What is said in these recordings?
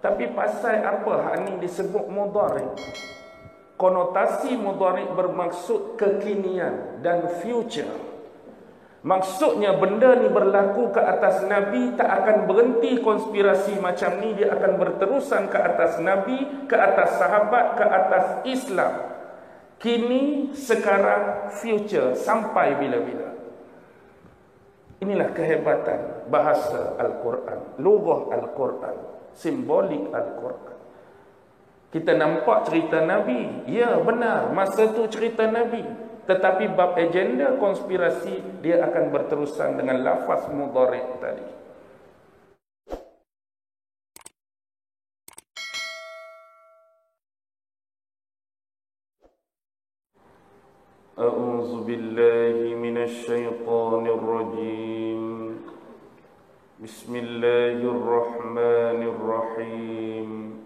Tapi pasal apa hak ni disebut mudhari'? Konotasi mudhari' bermaksud kekinian dan future. Maksudnya benda ni berlaku ke atas Nabi, tak akan berhenti konspirasi macam ni, dia akan berterusan ke atas Nabi, ke atas sahabat, ke atas Islam. Kini, sekarang, future, sampai bila-bila. Inilah kehebatan bahasa Al-Quran, lughah Al-Quran, simbolik Al-Quran. Kita nampak cerita Nabi, ya benar, masa tu cerita Nabi. Tetapi bab agenda konspirasi, dia akan berterusan dengan lafaz mudhari' tadi. A'udzu billahi minasy syaithanir rajim. Bismillahirrahmanirrahim.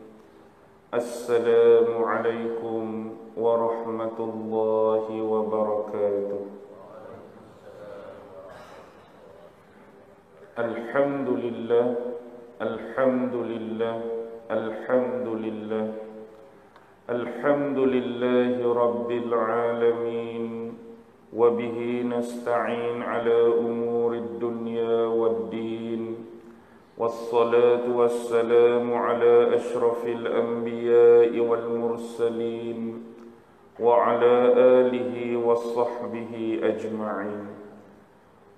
Assalamualaikum warahmatullahi wabarakatuh. Alhamdulillah, alhamdulillah, alhamdulillah. Alhamdulillahi rabbil alamin. Wa bihi nasta'in ala umurid dunya waddin. والصلاة والسلام على أشرف الأنبياء والمرسلين وعلى آله وصحبه أجمعين.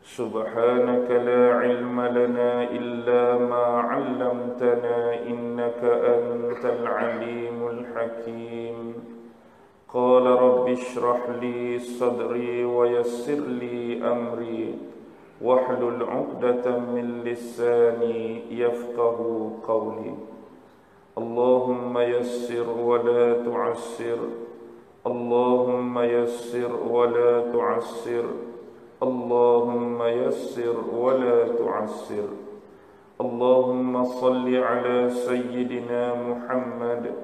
سبحانك لا علم لنا إلا ما علمتنا إنك أنت العليم الحكيم. قال رب اشرح لي صدري ويسر لي أمري واحلل عقدة من لساني يفقه قولي. اللهم يسر ولا تعسر، اللهم يسر ولا تعسر، اللهم يسر ولا تعسر. اللهم صل على سيدنا محمد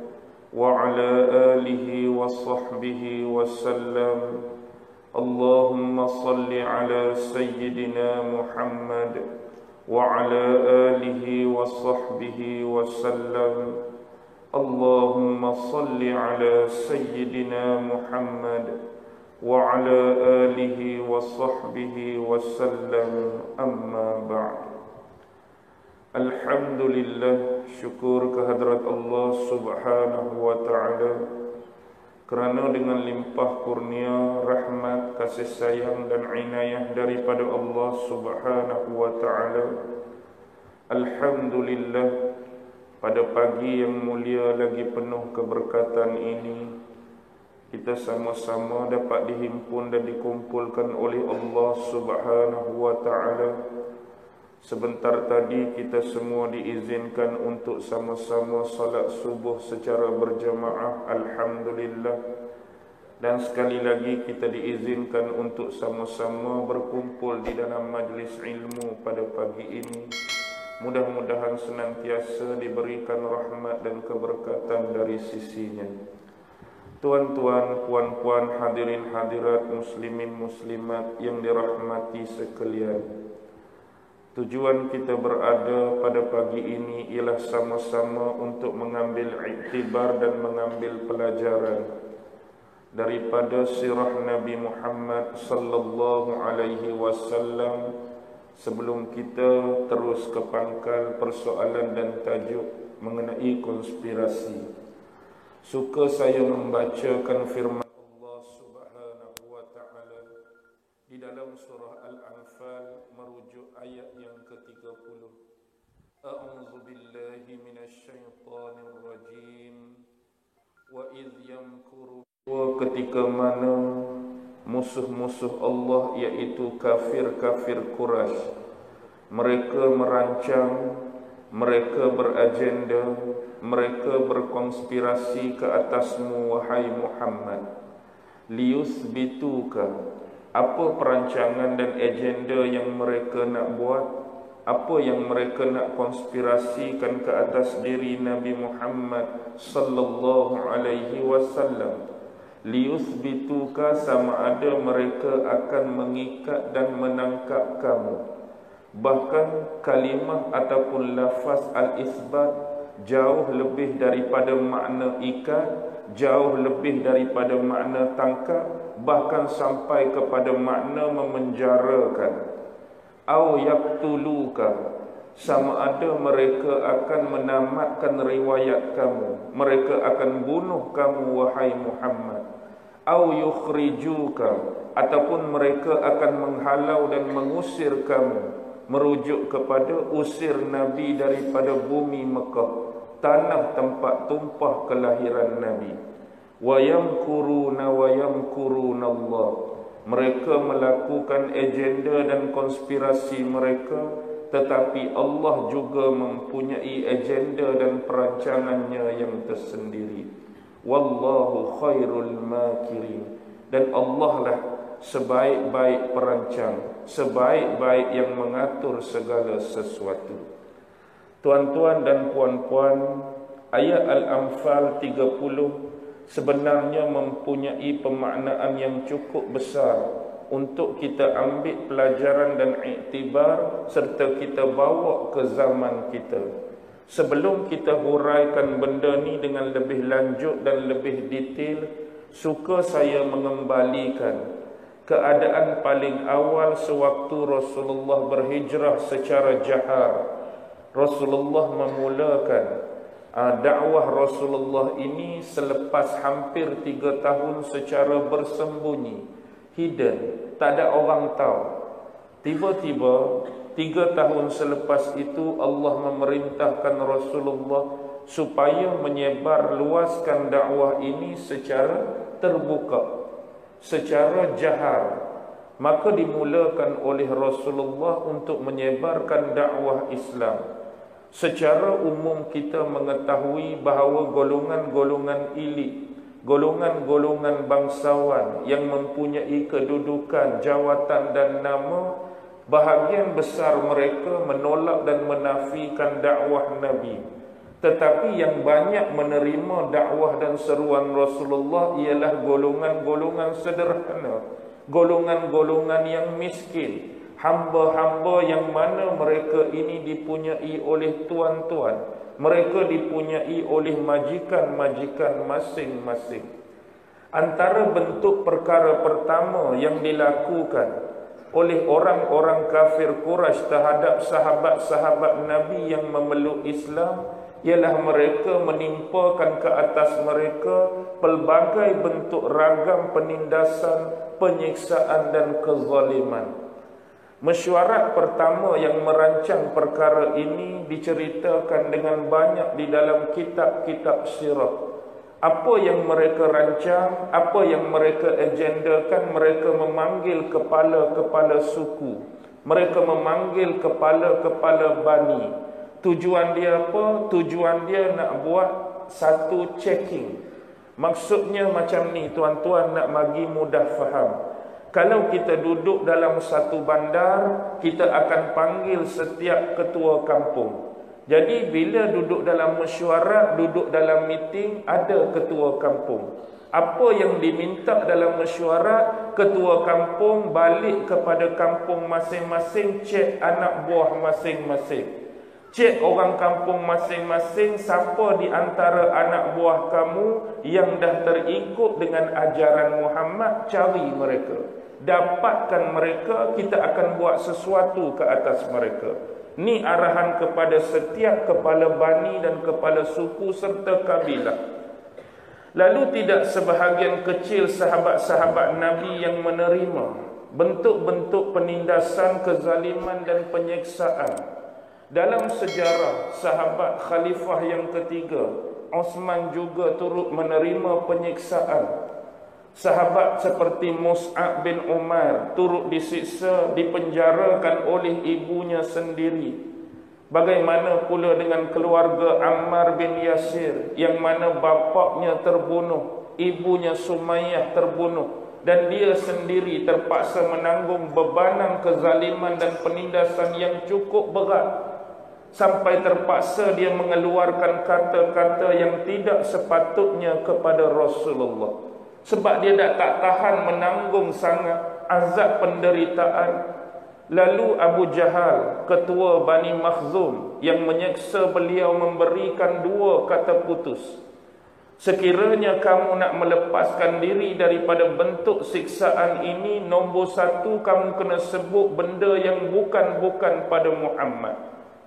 وعلى آله وصحبه وسلم. اللهم صل على سيدنا محمد وعلى آله وصحبه وسلم. اللهم صل على سيدنا محمد وعلى آله وصحبه وسلم. أما بعد. Alhamdulillah, syukur kehadrat Allah subhanahu wa ta'ala, kerana dengan limpah kurnia, rahmat, kasih sayang dan inayah daripada Allah subhanahu wa ta'ala, alhamdulillah, pada pagi yang mulia lagi penuh keberkatan ini, kita sama-sama dapat dihimpun dan dikumpulkan oleh Allah subhanahu wa ta'ala. Sebentar tadi kita semua diizinkan untuk sama-sama salat subuh secara berjamaah, alhamdulillah. Dan sekali lagi kita diizinkan untuk sama-sama berkumpul di dalam majlis ilmu pada pagi ini. Mudah-mudahan senantiasa diberikan rahmat dan keberkatan dari sisinya. Tuan-tuan, puan-puan, hadirin hadirat, muslimin muslimat yang dirahmati sekalian, tujuan kita berada pada pagi ini ialah sama-sama untuk mengambil iktibar dan mengambil pelajaran daripada sirah Nabi Muhammad sallallahu alaihi wasallam, sebelum kita terus ke pangkal persoalan dan tajuk mengenai konspirasi. Suka saya membacakan firman Allah subhanahu wa ta'ala di dalam surah Al-Anfal merujuk ayat yang ke-30. A'udzu billahi minasy syaithanir rajim. Wa idh yamkuru, ketika mana musuh-musuh Allah iaitu kafir-kafir Quraisy, mereka merancang, mereka beragenda, mereka berkonspirasi ke atasmu wahai Muhammad, liyuthbituka. Apa perancangan dan agenda yang mereka nak buat? Apa yang mereka nak konspirasikan ke atas diri Nabi Muhammad sallallahu alaihi wasallam? Liyuthbituka, sama ada mereka akan mengikat dan menangkap kamu. Bahkan kalimah ataupun lafaz al-isbat jauh lebih daripada makna ikat, jauh lebih daripada makna tangkap, bahkan sampai kepada makna memenjarakan. Au yaqtuluka, sama ada mereka akan menamatkan riwayat kamu, mereka akan bunuh kamu wahai Muhammad. Au yukhrijuka, ataupun mereka akan menghalau dan mengusir kamu, merujuk kepada usir Nabi daripada bumi Mekah, tanah tempat tumpah kelahiran Nabi. Wa yamkuruna wa yamkurunallah, mereka melakukan agenda dan konspirasi mereka, tetapi Allah juga mempunyai agenda dan perancangannya yang tersendiri. Wallahu khairul makirin, dan Allah lah sebaik-baik perancang, sebaik-baik yang mengatur segala sesuatu. Tuan-tuan dan puan-puan, ayat Al-Anfal 30 sebenarnya mempunyai pemaknaan yang cukup besar untuk kita ambil pelajaran dan iktibar serta kita bawa ke zaman kita. Sebelum kita huraikan benda ni dengan lebih lanjut dan lebih detail, suka saya mengembalikan keadaan paling awal sewaktu Rasulullah berhijrah secara jahar. Rasulullah memulakan dakwah Rasulullah ini selepas hampir 3 tahun secara bersembunyi, hidden, tak ada orang tahu. Tiba-tiba 3 tahun selepas itu Allah memerintahkan Rasulullah supaya menyebar luaskan dakwah ini secara terbuka, secara jahar. Maka dimulakan oleh Rasulullah untuk menyebarkan dakwah Islam. Secara umum kita mengetahui bahawa golongan-golongan elit, golongan-golongan bangsawan yang mempunyai kedudukan, jawatan dan nama, bahagian besar mereka menolak dan menafikan dakwah Nabi. Tetapi yang banyak menerima dakwah dan seruan Rasulullah ialah golongan-golongan sederhana, golongan-golongan yang miskin, hamba-hamba yang mana mereka ini dipunyai oleh tuan-tuan, mereka dipunyai oleh majikan-majikan masing-masing. Antara bentuk perkara pertama yang dilakukan oleh orang-orang kafir Quraisy terhadap sahabat-sahabat Nabi yang memeluk Islam ialah mereka menimpakan ke atas mereka pelbagai bentuk ragam penindasan, penyiksaan dan kezaliman. Mesyuarat pertama yang merancang perkara ini diceritakan dengan banyak di dalam kitab-kitab sirah. Apa yang mereka rancang, apa yang mereka agendakan, mereka memanggil kepala-kepala suku, mereka memanggil kepala-kepala bani. Tujuan dia apa? Tujuan dia nak buat satu checking. Maksudnya macam ni tuan-tuan, nak bagi mudah faham. Kalau kita duduk dalam satu bandar, kita akan panggil setiap ketua kampung. Jadi bila duduk dalam mesyuarat, duduk dalam meeting, ada ketua kampung. Apa yang diminta dalam mesyuarat, ketua kampung balik kepada kampung masing-masing, cek anak buah masing-masing. Cek orang kampung masing-masing, siapa di antara anak buah kamu yang dah terikut dengan ajaran Muhammad, cari mereka. Dapatkan mereka, kita akan buat sesuatu ke atas mereka. Ni arahan kepada setiap kepala bani dan kepala suku serta kabilah. Lalu tidak sebahagian kecil sahabat-sahabat Nabi yang menerima bentuk-bentuk penindasan, kezaliman dan penyiksaan. Dalam sejarah sahabat khalifah yang ketiga, Osman juga turut menerima penyiksaan. Sahabat seperti Mus'ab bin Umar turut disiksa, dipenjarakan oleh ibunya sendiri. Bagaimana pula dengan keluarga Ammar bin Yasir, yang mana bapaknya terbunuh, ibunya Sumayyah terbunuh, dan dia sendiri terpaksa menanggung bebanan kezaliman dan penindasan yang cukup berat, sampai terpaksa dia mengeluarkan kata-kata yang tidak sepatutnya kepada Rasulullah. Sebab dia tak tahan menanggung sangat azab penderitaan. Lalu Abu Jahal, ketua Bani Makhzum, yang menyeksa beliau memberikan 2 kata putus. Sekiranya kamu nak melepaskan diri daripada bentuk siksaan ini, nombor 1, kamu kena sebut benda yang bukan-bukan pada Muhammad.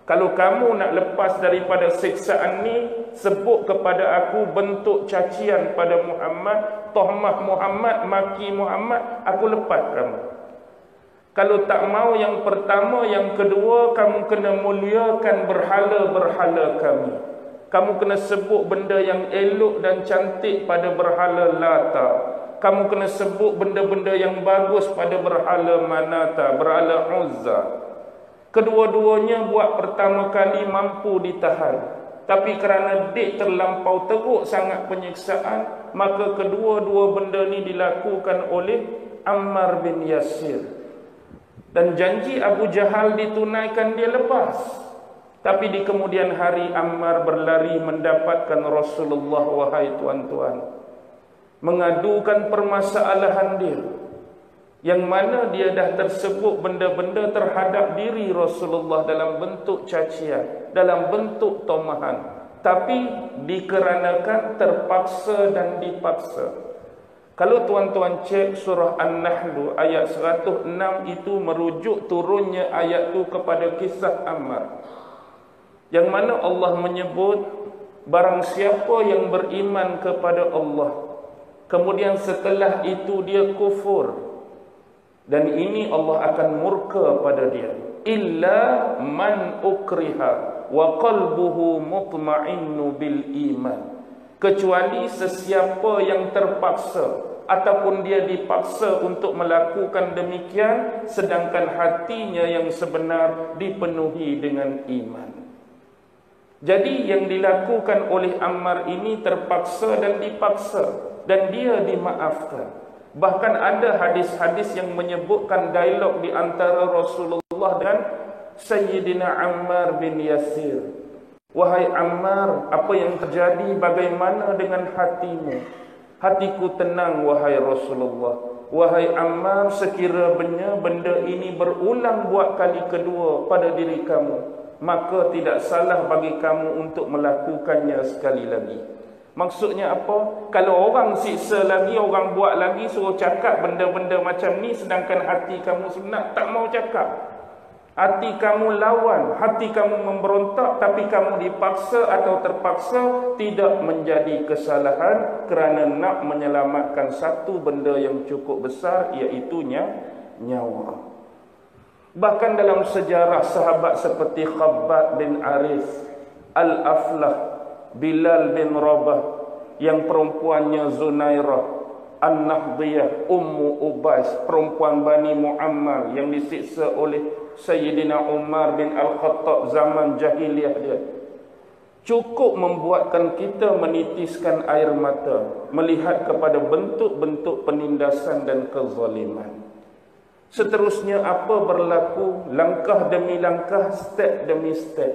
Kalau kamu nak lepas daripada siksaan ni, sebut kepada aku bentuk cacian pada Muhammad, tohmah Muhammad, maki Muhammad, aku lepas kamu. Kalau tak mau yang pertama, yang kedua, kamu kena muliakan berhala-berhala kami. Kamu kena sebut benda yang elok dan cantik pada berhala Lata. Kamu kena sebut benda-benda yang bagus pada berhala Manata, berhala Uzza. Kedua-duanya buat pertama kali mampu ditahan. Tapi kerana dek terlampau teruk sangat penyiksaan, maka kedua-dua benda ni dilakukan oleh Ammar bin Yasir. Dan janji Abu Jahal ditunaikan, dia lepas. Tapi di kemudian hari Ammar berlari mendapatkan Rasulullah, wahai tuan-tuan, mengadukan permasalahan dia, yang mana dia dah tersebut benda-benda terhadap diri Rasulullah dalam bentuk cacian, dalam bentuk tomahan, tapi dikarenakan terpaksa dan dipaksa. Kalau tuan-tuan cek surah An-Nahl ayat 106, itu merujuk turunnya ayat itu kepada kisah Ammar, yang mana Allah menyebut barang siapa yang beriman kepada Allah, kemudian setelah itu dia kufur, dan ini Allah akan murka pada dia, illa man ukriha wa qalbuhu mutma'innu bil iman, kecuali sesiapa yang terpaksa ataupun dia dipaksa untuk melakukan demikian, sedangkan hatinya yang sebenar dipenuhi dengan iman. Jadi yang dilakukan oleh Ammar ini terpaksa dan dipaksa, dan dia dimaafkan. Bahkan ada hadis-hadis yang menyebutkan dialog di antara Rasulullah dan Sayyidina Ammar bin Yasir. Wahai Ammar, apa yang terjadi, bagaimana dengan hatimu? Hatiku tenang, wahai Rasulullah. Wahai Ammar, sekiranya benda ini berulang buat kali kedua pada diri kamu, maka tidak salah bagi kamu untuk melakukannya sekali lagi. Maksudnya apa? Kalau orang siksa lagi, orang buat lagi, suruh cakap benda-benda macam ni, sedangkan hati kamu sebenar tak mau cakap. Hati kamu lawan, hati kamu memberontak, tapi kamu dipaksa atau terpaksa, tidak menjadi kesalahan kerana nak menyelamatkan satu benda yang cukup besar, iaitu nyawa. Bahkan dalam sejarah sahabat seperti Khabbab bin Arif, Al-Aflah, Bilal bin Rabah, yang perempuannya Zunairah, An-Nahdiyah, Ummu Ubais, perempuan Bani Muammal yang disiksa oleh Sayyidina Umar bin Al-Khattab zaman jahiliyah dia, cukup membuatkan kita menitiskan air mata melihat kepada bentuk-bentuk penindasan dan kezaliman. Seterusnya apa berlaku, langkah demi langkah, step demi step.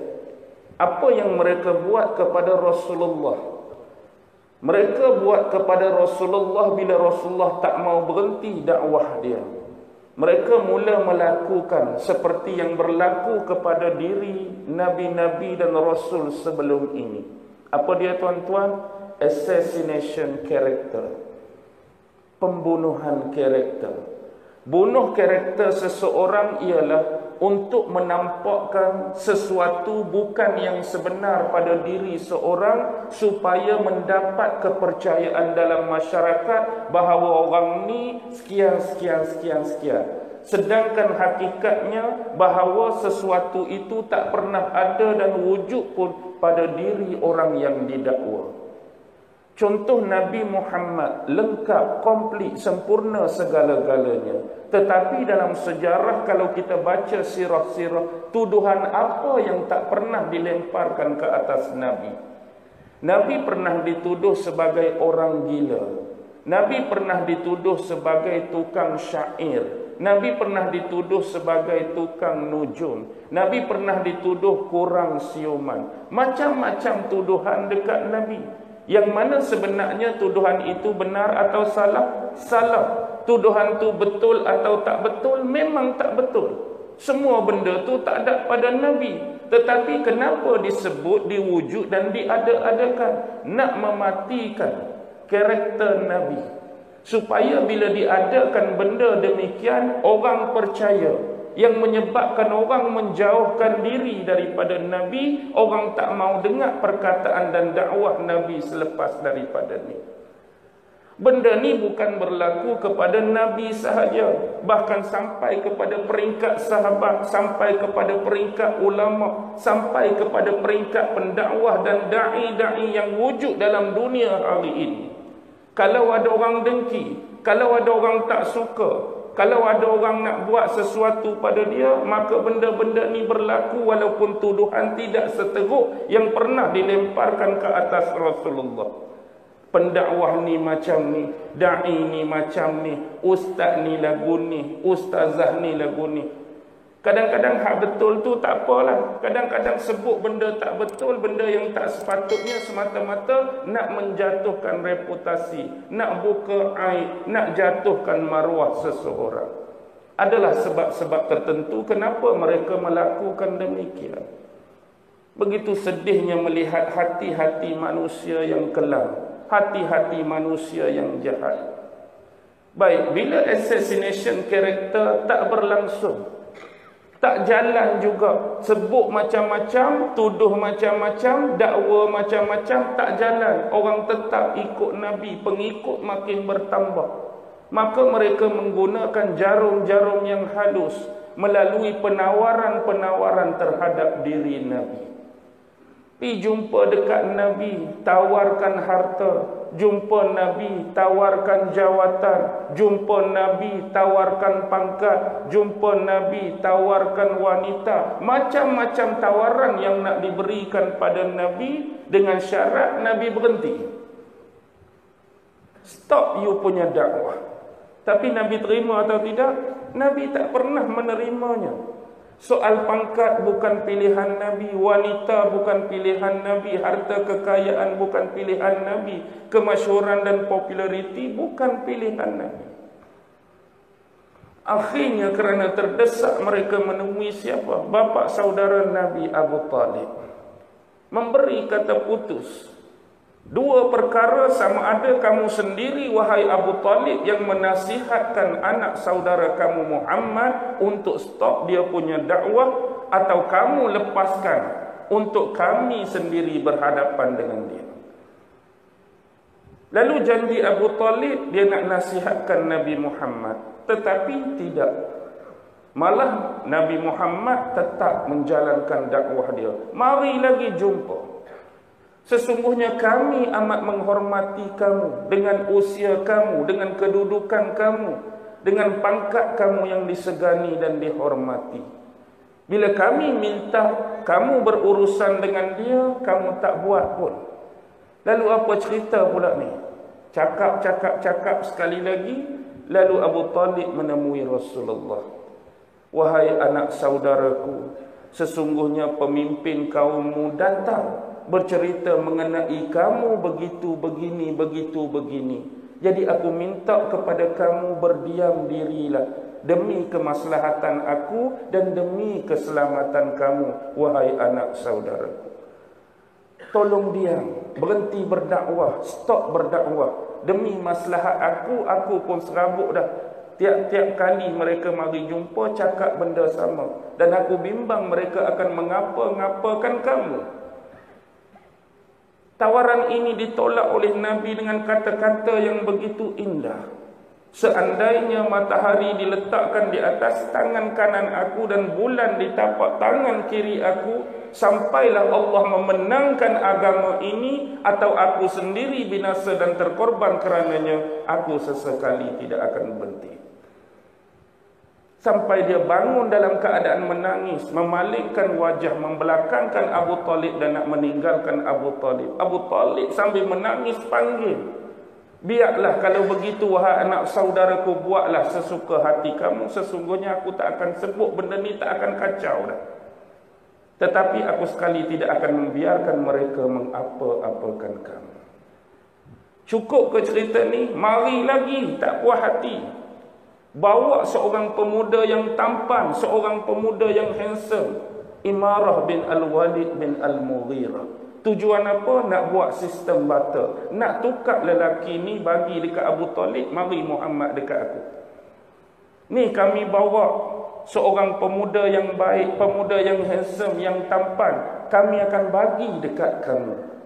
Apa yang mereka buat kepada Rasulullah? Mereka buat kepada Rasulullah bila Rasulullah tak mau berhenti dakwah dia. Mereka mula melakukan seperti yang berlaku kepada diri Nabi-Nabi dan Rasul sebelum ini. Apa dia tuan-tuan? Assassination character. Pembunuhan karakter. Bunuh karakter seseorang ialah untuk menampakkan sesuatu bukan yang sebenar pada diri seorang, supaya mendapat kepercayaan dalam masyarakat bahawa orang ni sekian. Sedangkan hakikatnya bahawa sesuatu itu tak pernah ada dan wujud pun pada diri orang yang didakwa. Contoh Nabi Muhammad lengkap, komplit, sempurna segala-galanya. Tetapi dalam sejarah kalau kita baca sirah-sirah, tuduhan apa yang tak pernah dilemparkan ke atas Nabi? Nabi pernah dituduh sebagai orang gila. Nabi pernah dituduh sebagai tukang syair. Nabi pernah dituduh sebagai tukang nujum. Nabi pernah dituduh kurang siuman. Macam-macam tuduhan dekat Nabi. Yang mana sebenarnya tuduhan itu benar atau salah? Salah. Tuduhan itu betul atau tak betul? Memang tak betul. Semua benda tu tak ada pada Nabi. Tetapi kenapa disebut, diwujud dan diada-adakan? Nak mematikan karakter Nabi. Supaya bila diadakan benda demikian, orang percaya. Yang menyebabkan orang menjauhkan diri daripada Nabi. Orang tak mau dengar perkataan dan dakwah Nabi selepas daripada ni. Benda ni bukan berlaku kepada Nabi sahaja, bahkan sampai kepada peringkat sahabat, sampai kepada peringkat ulama, sampai kepada peringkat pendakwah dan da'i-da'i yang wujud dalam dunia hari ini. Kalau ada orang dengki, kalau ada orang tak suka, kalau ada orang nak buat sesuatu pada dia, maka benda-benda ni berlaku walaupun tuduhan tidak seteruk yang pernah dilemparkan ke atas Rasulullah. Pendakwah ni macam ni, da'i ni macam ni, ustaz ni lagu ni, ustazah ni lagu ni. Kadang-kadang hak betul tu tak apalah. Kadang-kadang sebut benda tak betul, benda yang tak sepatutnya semata-mata nak menjatuhkan reputasi, nak buka aib, nak jatuhkan maruah seseorang. Adalah sebab-sebab tertentu kenapa mereka melakukan demikian. Begitu sedihnya melihat hati-hati manusia yang kelam, hati-hati manusia yang jahat. Baik, bila assassination karakter tak berlangsung, tak jalan juga, sebut macam-macam, tuduh macam-macam, dakwa macam-macam, tak jalan, orang tetap ikut Nabi, pengikut makin bertambah, maka mereka menggunakan jarum-jarum yang halus melalui penawaran-penawaran terhadap diri Nabi. Pi jumpa dekat Nabi, tawarkan harta. Jumpa Nabi, tawarkan jawatan. Jumpa Nabi, tawarkan pangkat. Jumpa Nabi, tawarkan wanita. Macam-macam tawaran yang nak diberikan pada Nabi, dengan syarat Nabi berhenti. Stop you punya dakwah. Tapi Nabi terima atau tidak? Nabi tak pernah menerimanya. Soal pangkat bukan pilihan Nabi, wanita bukan pilihan Nabi, harta kekayaan bukan pilihan Nabi, kemasyhuran dan populariti bukan pilihan Nabi. Akhirnya kerana terdesak mereka menemui siapa? Bapa saudara Nabi Abu Talib. Memberi kata putus. Dua perkara, sama ada kamu sendiri wahai Abu Talib yang menasihatkan anak saudara kamu Muhammad untuk stop dia punya dakwah, atau kamu lepaskan untuk kami sendiri berhadapan dengan dia. Lalu janji Abu Talib dia nak nasihatkan Nabi Muhammad, tetapi tidak. Malah Nabi Muhammad tetap menjalankan dakwah dia. Mari lagi jumpa. Sesungguhnya kami amat menghormati kamu dengan usia kamu, dengan kedudukan kamu, dengan pangkat kamu yang disegani dan dihormati. Bila kami minta kamu berurusan dengan dia, kamu tak buat pun. Lalu apa cerita pula ni? Cakap sekali lagi. Lalu Abu Talib menemui Rasulullah. Wahai anak saudaraku, sesungguhnya pemimpin kaummu datang bercerita mengenai kamu begitu begini, begitu begini. Jadi aku minta kepada kamu berdiam dirilah demi kemaslahatan aku dan demi keselamatan kamu, wahai anak saudaraku. Tolong diam, berhenti berdakwah, stop berdakwah. Demi maslahat aku pun serabut dah. Tiap-tiap kali mereka mari jumpa cakap benda sama, dan aku bimbang mereka akan mengapa-ngapakan kamu. Tawaran ini ditolak oleh Nabi dengan kata-kata yang begitu indah. Seandainya matahari diletakkan di atas tangan kanan aku dan bulan di tapak tangan kiri aku, sampailah Allah memenangkan agama ini atau aku sendiri binasa dan terkorban kerananya, aku sesekali tidak akan berhenti. Sampai dia bangun dalam keadaan menangis, memalingkan wajah, membelakangkan Abu Talib dan nak meninggalkan Abu Talib. Abu Talib sambil menangis panggil, biarlah kalau begitu wahai anak saudaraku, buatlah sesuka hati kamu. Sesungguhnya aku tak akan sebut benda ni, tak akan kacau dah. Tetapi aku sekali tidak akan membiarkan mereka mengapa-apakan kamu. Cukup ke cerita ni? Mari lagi, tak puas hati. bawa seorang pemuda yang tampan, seorang pemuda yang handsome, Imarah bin Al-Walid bin Al-Mughirah. Tujuan apa? Nak buat sistem bata, nak tukar lelaki ni bagi dekat Abu Talib, mari Muhammad dekat aku. Ni kami bawa seorang pemuda yang baik, pemuda yang handsome, yang tampan, kami akan bagi dekat kamu.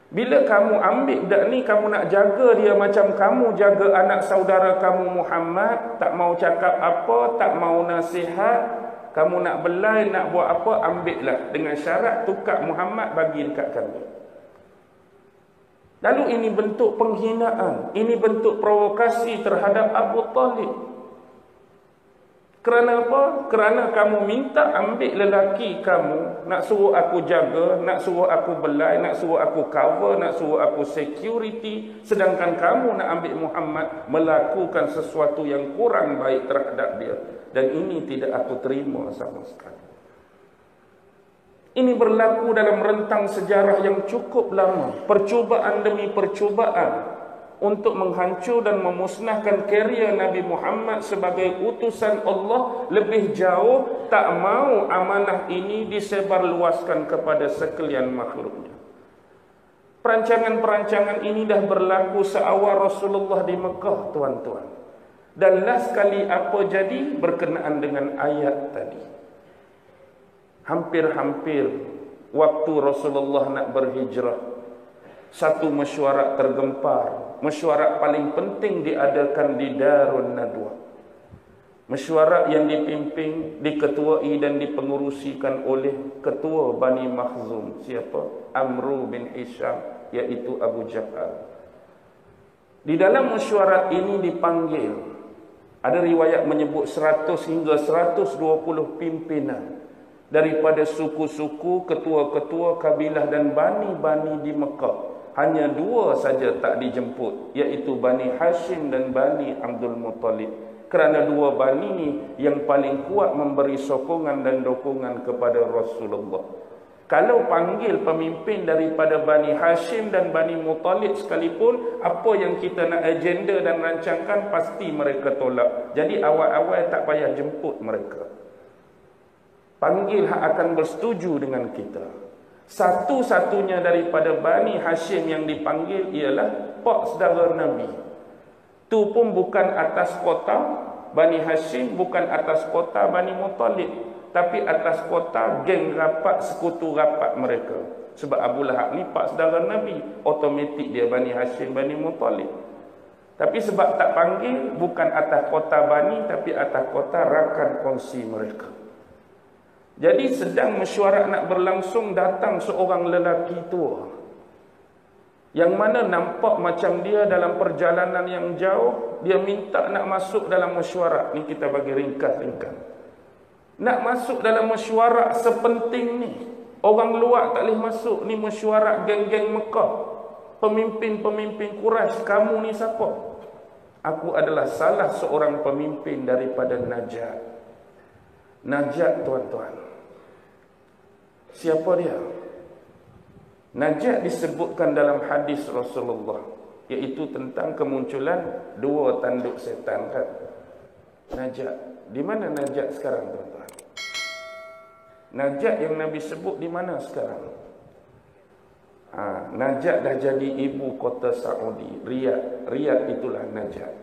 Bila kamu ambil budak ni, kamu nak jaga dia macam kamu jaga anak saudara kamu Muhammad, tak mau cakap apa, tak mau nasihat, kamu nak belai, nak buat apa, ambillah. Dengan syarat tukar Muhammad bagi dekat kami. Lalu ini bentuk penghinaan, ini bentuk provokasi terhadap Abu Talib. Kerana apa? Kerana kamu minta ambil lelaki kamu, nak suruh aku jaga, nak suruh aku belai, nak suruh aku cover, nak suruh aku security, sedangkan kamu nak ambil Muhammad, melakukan sesuatu yang kurang baik terhadap dia. Dan ini tidak aku terima sama sekali. Ini berlaku dalam rentang sejarah yang cukup lama, percubaan demi percubaan untuk menghancur dan memusnahkan kerjaya Nabi Muhammad sebagai utusan Allah lebih jauh, tak mau amanah ini disebarluaskan kepada sekalian makhluknya. Perancangan-perancangan ini dah berlaku seawal Rasulullah di Mekah, tuan-tuan. Dan last kali apa jadi berkenaan dengan ayat tadi. Hampir-hampir waktu Rasulullah nak berhijrah, satu mesyuarat tergempar. Mesyuarat paling penting diadakan di Darun Nadwa. Mesyuarat yang dipimpin, diketuai dan dipengurusikan oleh ketua Bani Makhzum. Siapa? Amru bin Hisham, iaitu Abu Jahal. Di dalam mesyuarat ini dipanggil, ada riwayat menyebut 100 hingga 120 pimpinan daripada suku-suku, ketua-ketua kabilah dan bani-bani di Mekah. Hanya dua saja tak dijemput, iaitu Bani Hashim dan Bani Abdul Muttalib. Kerana dua bani ni yang paling kuat memberi sokongan dan dukungan kepada Rasulullah. Kalau panggil pemimpin daripada Bani Hashim dan Bani Muttalib sekalipun, apa yang kita nak agenda dan rancangkan, pasti mereka tolak. Jadi awal-awal tak payah jemput mereka. Panggil hak akan bersetuju dengan kita. Satu-satunya daripada Bani Hashim yang dipanggil ialah pak saudara Nabi. Tu pun bukan atas kota Bani Hashim, bukan atas kota Bani Muttalib, tapi atas kota geng rapat, sekutu rapat mereka. Sebab Abu Lahab ni pak saudara Nabi, automatik dia Bani Hashim, Bani Muttalib. Tapi sebab tak panggil, bukan atas kota Bani, tapi atas kota rakan kongsi mereka. Jadi sedang mesyuarat nak berlangsung, datang seorang lelaki tua yang mana nampak macam dia dalam perjalanan yang jauh, dia minta nak masuk dalam mesyuarat. Ni kita bagi ringkas-ringkas. Nak masuk dalam mesyuarat sepenting ni, orang luar tak boleh masuk. Ni mesyuarat geng-geng Mekah, pemimpin-pemimpin Quraisy. Kamu ni siapa? Aku adalah salah seorang pemimpin daripada Najat. Najat, tuan-tuan, siapa dia? Najat disebutkan dalam hadis Rasulullah, iaitu tentang kemunculan dua tanduk setan kan. Najat, di mana Najat sekarang, tuan-tuan? Najat yang Nabi sebut di mana sekarang? Najat dah jadi ibu kota Saudi, Riyadh. Riyadh itulah Najat.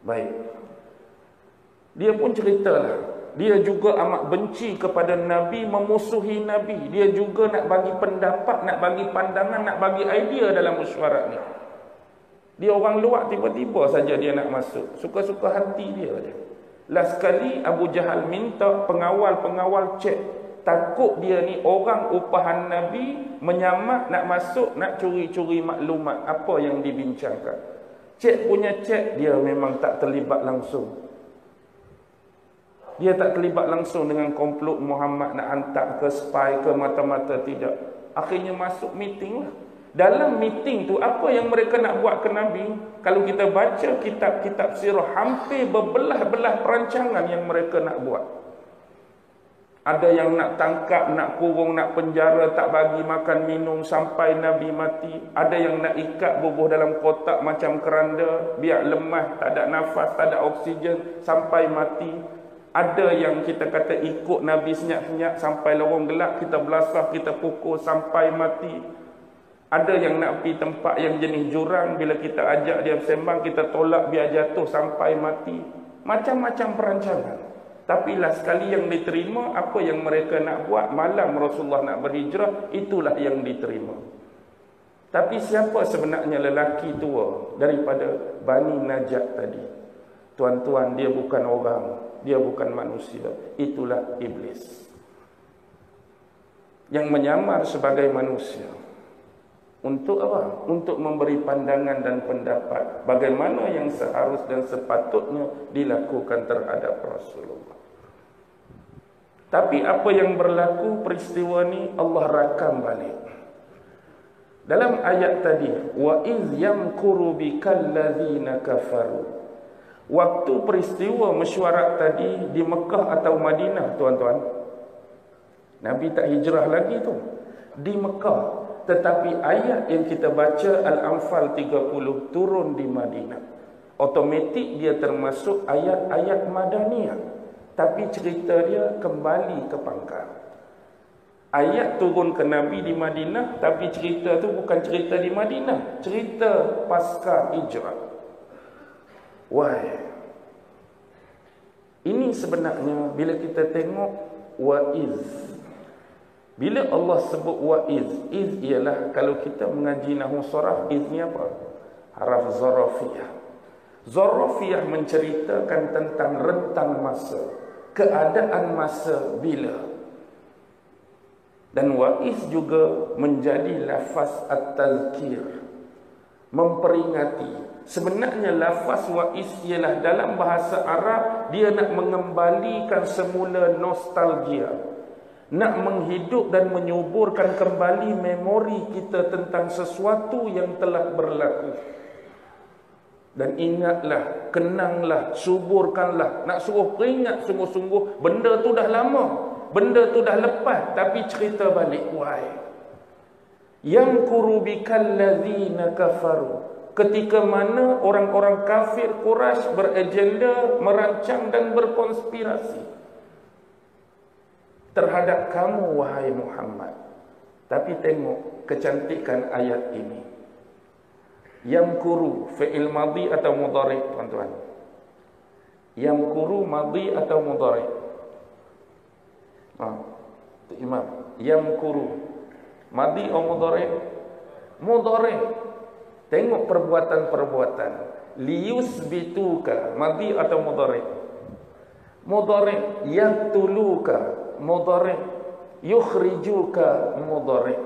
Baik. Dia pun ceritalah, dia juga amat benci kepada Nabi, memusuhi Nabi. Dia juga nak bagi pendapat, nak bagi pandangan, nak bagi idea dalam mesyuarat ni. Dia orang luar, tiba-tiba saja dia nak masuk. Suka-suka hati dia saja. Last kali Abu Jahal minta pengawal-pengawal cek. Takut dia ni orang upahan Nabi, menyamak nak masuk, nak curi-curi maklumat apa yang dibincangkan. Cek punya cek, dia memang tak terlibat langsung. Dia tak terlibat langsung dengan komplot Muhammad nak hantar ke spy ke mata-mata, tidak. Akhirnya masuk meeting lah. Dalam meeting tu, apa yang mereka nak buat ke Nabi? Kalau kita baca kitab-kitab sirah, hampir berbelah-belah perancangan yang mereka nak buat. Ada yang nak tangkap, nak kurung, nak penjara, tak bagi makan minum sampai Nabi mati. Ada yang nak ikat bubuh dalam kotak macam keranda, biar lemah, tak ada nafas, tak ada oksigen sampai mati. Ada yang kita kata ikut Nabi senyap-senyap sampai lorong gelap, kita belasah, kita pukul sampai mati. Ada yang nak pergi tempat yang jenis jurang, bila kita ajak dia bersembang, kita tolak biar jatuh sampai mati. Macam-macam perancangan. Tapi lah sekali yang diterima, apa yang mereka nak buat malam Rasulullah nak berhijrah, itulah yang diterima. Tapi siapa sebenarnya lelaki tua daripada Bani Najat tadi? Tuan-tuan, dia bukan orang, dia bukan manusia. Itulah iblis yang menyamar sebagai manusia. Untuk apa? Untuk memberi pandangan dan pendapat bagaimana yang seharus dan sepatutnya dilakukan terhadap Rasulullah. Tapi apa yang berlaku peristiwa ni Allah rakam balik. Dalam ayat tadi, wa iz yamkuru bikal ladzina kafaru. Waktu peristiwa mesyuarat tadi di Mekah atau Madinah, tuan-tuan. Nabi tak hijrah lagi tu. Di Mekah. Tetapi ayat yang kita baca Al-Anfal 30 turun di Madinah. Otomatik dia termasuk ayat-ayat Madaniyah. Tapi cerita dia kembali ke pangkal. Ayat turun ke Nabi di Madinah, tapi cerita tu bukan cerita di Madinah. Cerita pasca hijrah. Why? Ini sebenarnya bila kita tengok wa'iz. Bila Allah sebut wa'iz, iz ialah kalau kita mengaji nahwu saraf, iz ni apa? Haraf zarafiyah. Zarafiyah menceritakan tentang rentang masa, keadaan masa bila. Dan wa'iz juga menjadi lafaz at-tazkir, memperingati. Sebenarnya lafaz wa'iz ialah dalam bahasa Arab, dia nak mengembalikan semula nostalgia, nak menghidup dan menyuburkan kembali memori kita tentang sesuatu yang telah berlaku. Dan ingatlah, kenanglah, suburkanlah. Nak suruh peringat sungguh-sungguh, benda tu dah lama, benda tu dah lepas, tapi cerita balik. Why? Yamkuru bikal ladzina kafaru. Ketika mana orang-orang kafir Quraisy beragenda, merancang dan berkonspirasi terhadap kamu, wahai Muhammad. Tapi tengok kecantikan ayat ini. Yamkuru fi'il madhi atau mudhari, tuan-tuan? Yamkuru madhi atau mudhari? Tu Imam. Yamkuru madhi atau mudhari? Mudhari. Tengok perbuatan-perbuatan. Liyusbituka, madhi atau mudhari? Mudhari. Yaqtuluka, mudhari. Yukhrijuka, mudhari.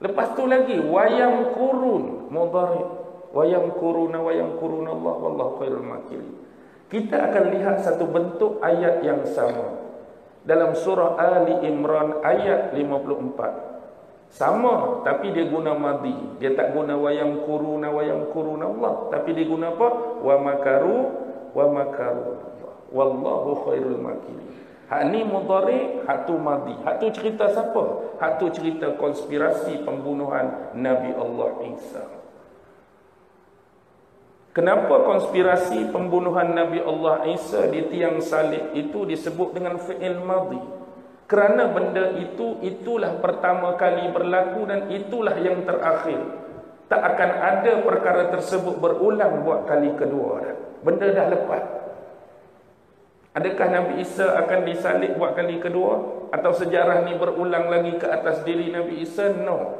Lepas tu lagi wayam kurun, mudhari. Wayam kuruna Allah wallahu khairul makirin. Kita akan lihat satu bentuk ayat yang sama dalam surah Ali Imran ayat 54. Sama, tapi dia guna madhi. Dia tak guna wayam kuruna Allah, tapi dia guna apa? Wa makaru Allah wallahu khairul makirin. Hak ni mudhari, hak tu madhi. Hak tu cerita siapa? Hak tu cerita konspirasi pembunuhan Nabi Allah Isa. Kenapa konspirasi pembunuhan Nabi Allah Isa di tiang salib itu disebut dengan fi'il madhi? Kerana benda itu, itulah pertama kali berlaku dan itulah yang terakhir. Tak akan ada perkara tersebut berulang buat kali kedua dah. Benda dah lepas. Adakah Nabi Isa akan disalib buat kali kedua? Atau sejarah ni berulang lagi ke atas diri Nabi Isa? No.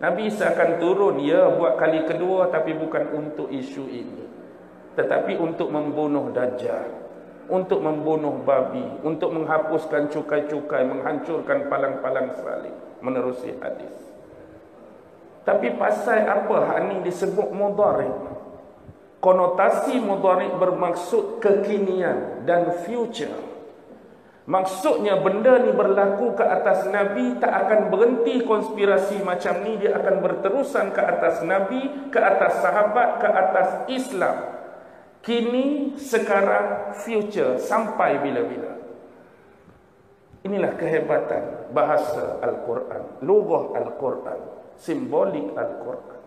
Nabi Isa akan turun, ya, buat kali kedua, tapi bukan untuk isu ini. Tetapi untuk membunuh Dajjal, untuk membunuh babi, untuk menghapuskan cukai-cukai, menghancurkan palang-palang salib, menerusi hadis. Tapi pasal apa hak ni disebut mudhari? Konotasi mudhari bermaksud kekinian dan future. Maksudnya benda ni berlaku ke atas Nabi, tak akan berhenti konspirasi macam ni, dia akan berterusan ke atas Nabi, ke atas sahabat, ke atas Islam. Kini, sekarang, future, sampai bila-bila. Inilah kehebatan bahasa Al-Quran, lughah Al-Quran, simbolik Al-Quran.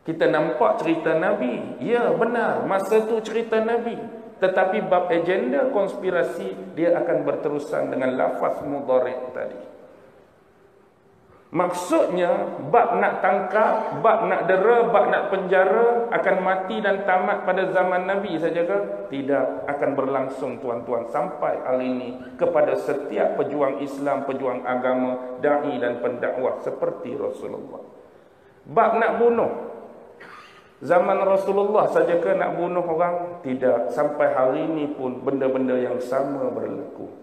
Kita nampak cerita Nabi, ya benar, masa tu cerita Nabi. Tetapi bab agenda konspirasi, dia akan berterusan dengan lafaz mudhari' tadi. Maksudnya, bab nak tangkap, bab nak dera, bab nak penjara akan mati dan tamat pada zaman Nabi saja ke? Tidak, akan berlangsung tuan-tuan sampai hari ini kepada setiap pejuang Islam, pejuang agama, da'i dan pendakwah seperti Rasulullah. Bab nak bunuh, zaman Rasulullah saja ke nak bunuh orang? Tidak, sampai hari ini pun benda-benda yang sama berlaku.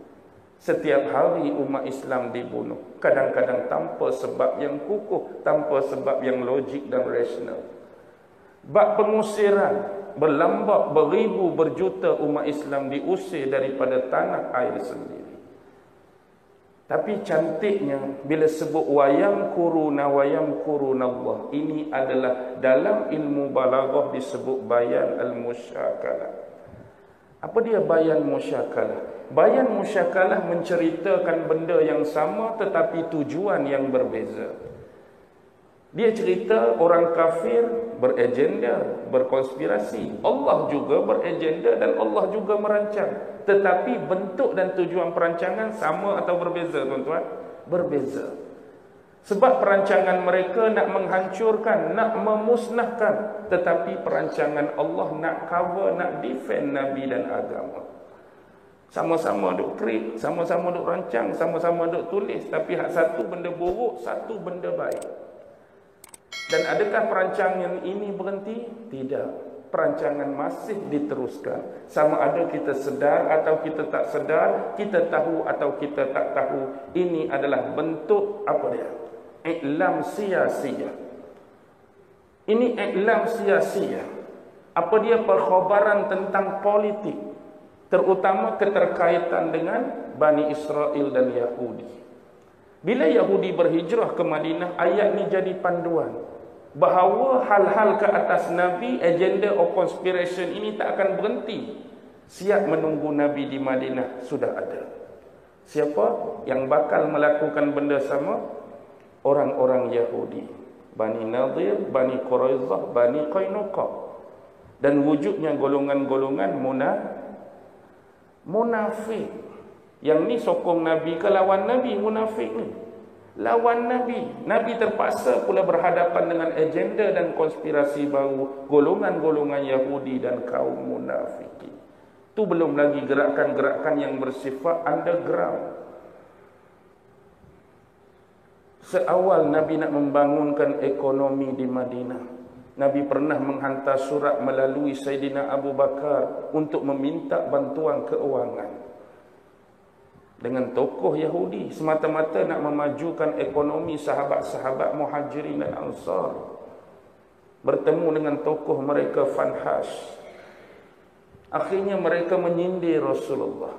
Setiap hari umat Islam dibunuh. Kadang-kadang tanpa sebab yang kukuh, tanpa sebab yang logik dan rasional. Bab pengusiran, berlambak beribu berjuta umat Islam diusir daripada tanah air sendiri. Tapi cantiknya bila sebut wayam kuruna Allah, ini adalah dalam ilmu balaghah disebut bayan al-musyakalah. Apa dia bayan musyakalah? Bayan musyakalah menceritakan benda yang sama tetapi tujuan yang berbeza. Dia cerita orang kafir beragenda, berkonspirasi. Allah juga beragenda dan Allah juga merancang. Tetapi bentuk dan tujuan perancangan sama atau berbeza, tuan-tuan? Berbeza. Sebab perancangan mereka nak menghancurkan, nak memusnahkan. Tetapi perancangan Allah nak cover, nak defend Nabi dan agama. Sama-sama duk create, sama-sama duk rancang, sama-sama duk tulis. Tapi hak satu benda buruk, satu benda baik. Dan adakah perancangan ini berhenti? Tidak. Perancangan masih diteruskan. Sama ada kita sedar atau kita tak sedar, kita tahu atau kita tak tahu. Ini adalah bentuk apa dia? Iklam sia-sia. Ini iklam sia-sia. Apa dia? Perkhabaran tentang politik. Terutama keterkaitan dengan Bani Israel dan Yahudi. Bila Yahudi berhijrah ke Madinah, ayat ni jadi panduan. Bahawa hal-hal ke atas Nabi, agenda of conspiration ini tak akan berhenti. Siap menunggu Nabi di Madinah sudah ada. Siapa yang bakal melakukan benda sama? Orang-orang Yahudi. Bani Nadir, Bani Quraizah, Bani Qainuqa. Dan wujudnya golongan-golongan munafik. Yang ni sokong Nabi ke lawan Nabi? Munafik ni lawan Nabi. Nabi terpaksa pula berhadapan dengan agenda dan konspirasi baru golongan-golongan Yahudi dan kaum munafik. Tu belum lagi gerakan-gerakan yang bersifat underground. Seawal Nabi nak membangunkan ekonomi di Madinah, Nabi pernah menghantar surat melalui Sayyidina Abu Bakar untuk meminta bantuan keuangan. Dengan tokoh Yahudi semata-mata nak memajukan ekonomi sahabat-sahabat Muhajirin dan Ansar. Bertemu dengan tokoh mereka Fanhash. Akhirnya mereka menyindir Rasulullah.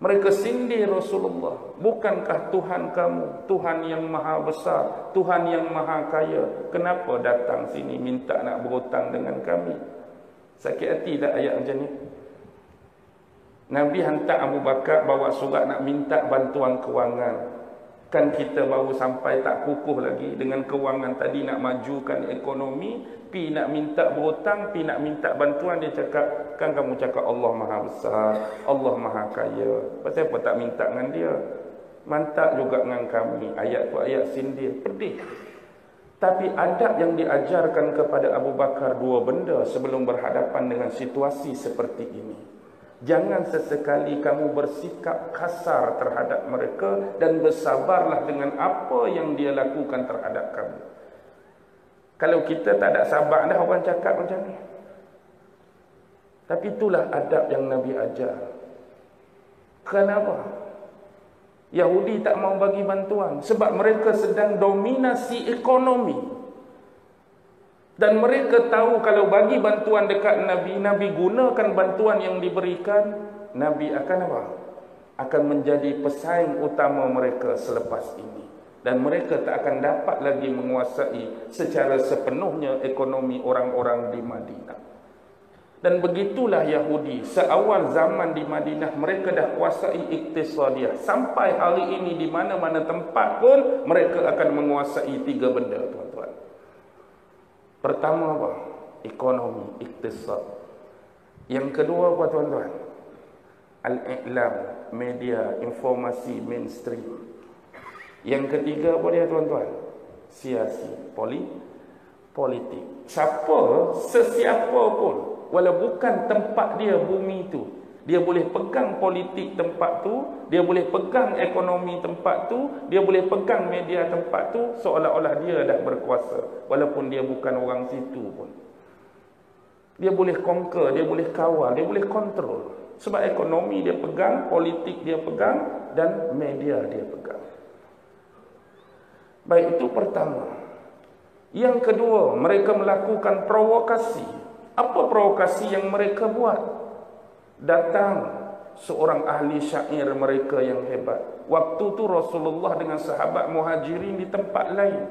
Mereka sindir Rasulullah. Bukankah Tuhan kamu Tuhan yang maha besar, Tuhan yang maha kaya? Kenapa datang sini minta nak berhutang dengan kami? Sakit hati tak ayat macam ni? Nabi hantar Abu Bakar bawa surat nak minta bantuan kewangan. Kan kita baru sampai tak kukuh lagi dengan kewangan tadi, nak majukan ekonomi, pi nak minta berhutang, pi nak minta bantuan. Dia cakap, kan kamu cakap Allah maha besar, Allah maha kaya, pasal apa tak minta dengan dia? Mantap juga dengan kami. Ayat tu ayat sindir, pedih. Tapi adab yang diajarkan kepada Abu Bakar dua benda sebelum berhadapan dengan situasi seperti ini. Jangan sesekali kamu bersikap kasar terhadap mereka dan bersabarlah dengan apa yang dia lakukan terhadap kamu. Kalau kita tak ada sabar dah orang cakap macam ni. Tapi itulah adab yang Nabi ajar. Kenapa? Yahudi tak mau bagi bantuan sebab mereka sedang dominasi ekonomi. Dan mereka tahu kalau bagi bantuan dekat Nabi, Nabi gunakan bantuan yang diberikan, Nabi akan apa? Akan menjadi pesaing utama mereka selepas ini. Dan mereka tak akan dapat lagi menguasai secara sepenuhnya ekonomi orang-orang di Madinah. Dan begitulah Yahudi. Seawal zaman di Madinah, mereka dah kuasai iktisadiyah. Sampai hari ini di mana-mana tempat pun mereka akan menguasai 3 benda, tuan-tuan. Pertama apa? Ekonomi, iktisad. Yang kedua apa, tuan-tuan? Al-i'lam, media, informasi, mainstream. Yang ketiga apa dia, tuan-tuan? Siasi, politik. Sesiapa pun, walau bukan tempat dia bumi tu, dia boleh pegang politik tempat tu, dia boleh pegang ekonomi tempat tu, dia boleh pegang media tempat tu, seolah-olah dia dah berkuasa, walaupun dia bukan orang situ pun. Dia boleh conquer, dia boleh kawal, dia boleh kontrol. Sebab ekonomi dia pegang, politik dia pegang, dan media dia pegang. Baik, itu pertama. Yang kedua, mereka melakukan provokasi. Apa provokasi yang mereka buat? Datang seorang ahli syair mereka yang hebat. Waktu tu Rasulullah dengan sahabat Muhajirin di tempat lain.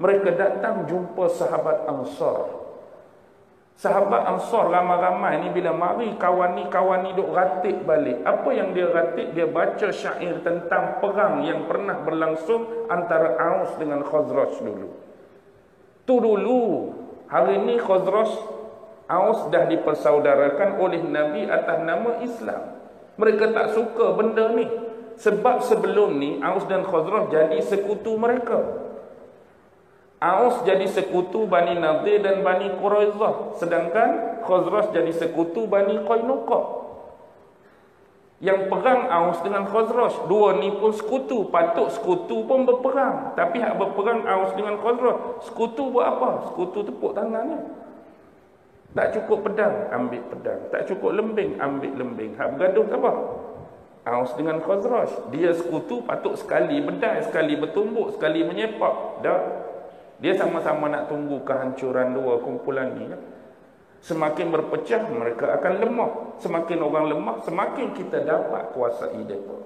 Mereka datang jumpa sahabat Ansar. Sahabat Ansar ramai-ramai ni bila mari kawan ni duk ratik balik. Apa yang dia ratik? Dia baca syair tentang perang yang pernah berlangsung antara Aus dengan Khazraj dulu. Tu dulu. Hari ni Khazraj, Aus dah dipersaudarakan oleh Nabi atas nama Islam. Mereka tak suka benda ni. Sebab sebelum ni Aus dan Khazraj jadi sekutu mereka. Aus jadi sekutu Bani Nadir dan Bani Quraizah, sedangkan Khazraj jadi sekutu Bani Qainuqa. Yang perang Aus dengan Khazraj, dua ni pun sekutu, patut sekutu pun berperang. Tapi hak berperang Aus dengan Khazraj, sekutu buat apa? Sekutu tepuk tangannya. Tak cukup pedang, ambil pedang. Tak cukup lembing, ambil lembing. Hak bergaduh apa? Aus dengan Khazraj. Dia sekutu patut sekali bedai, sekali bertumbuk, sekali menyepak. Dah. Dia sama-sama nak tunggu kehancuran dua kumpulan ni. Semakin berpecah, mereka akan lemah. Semakin orang lemah, semakin kita dapat kuasai mereka.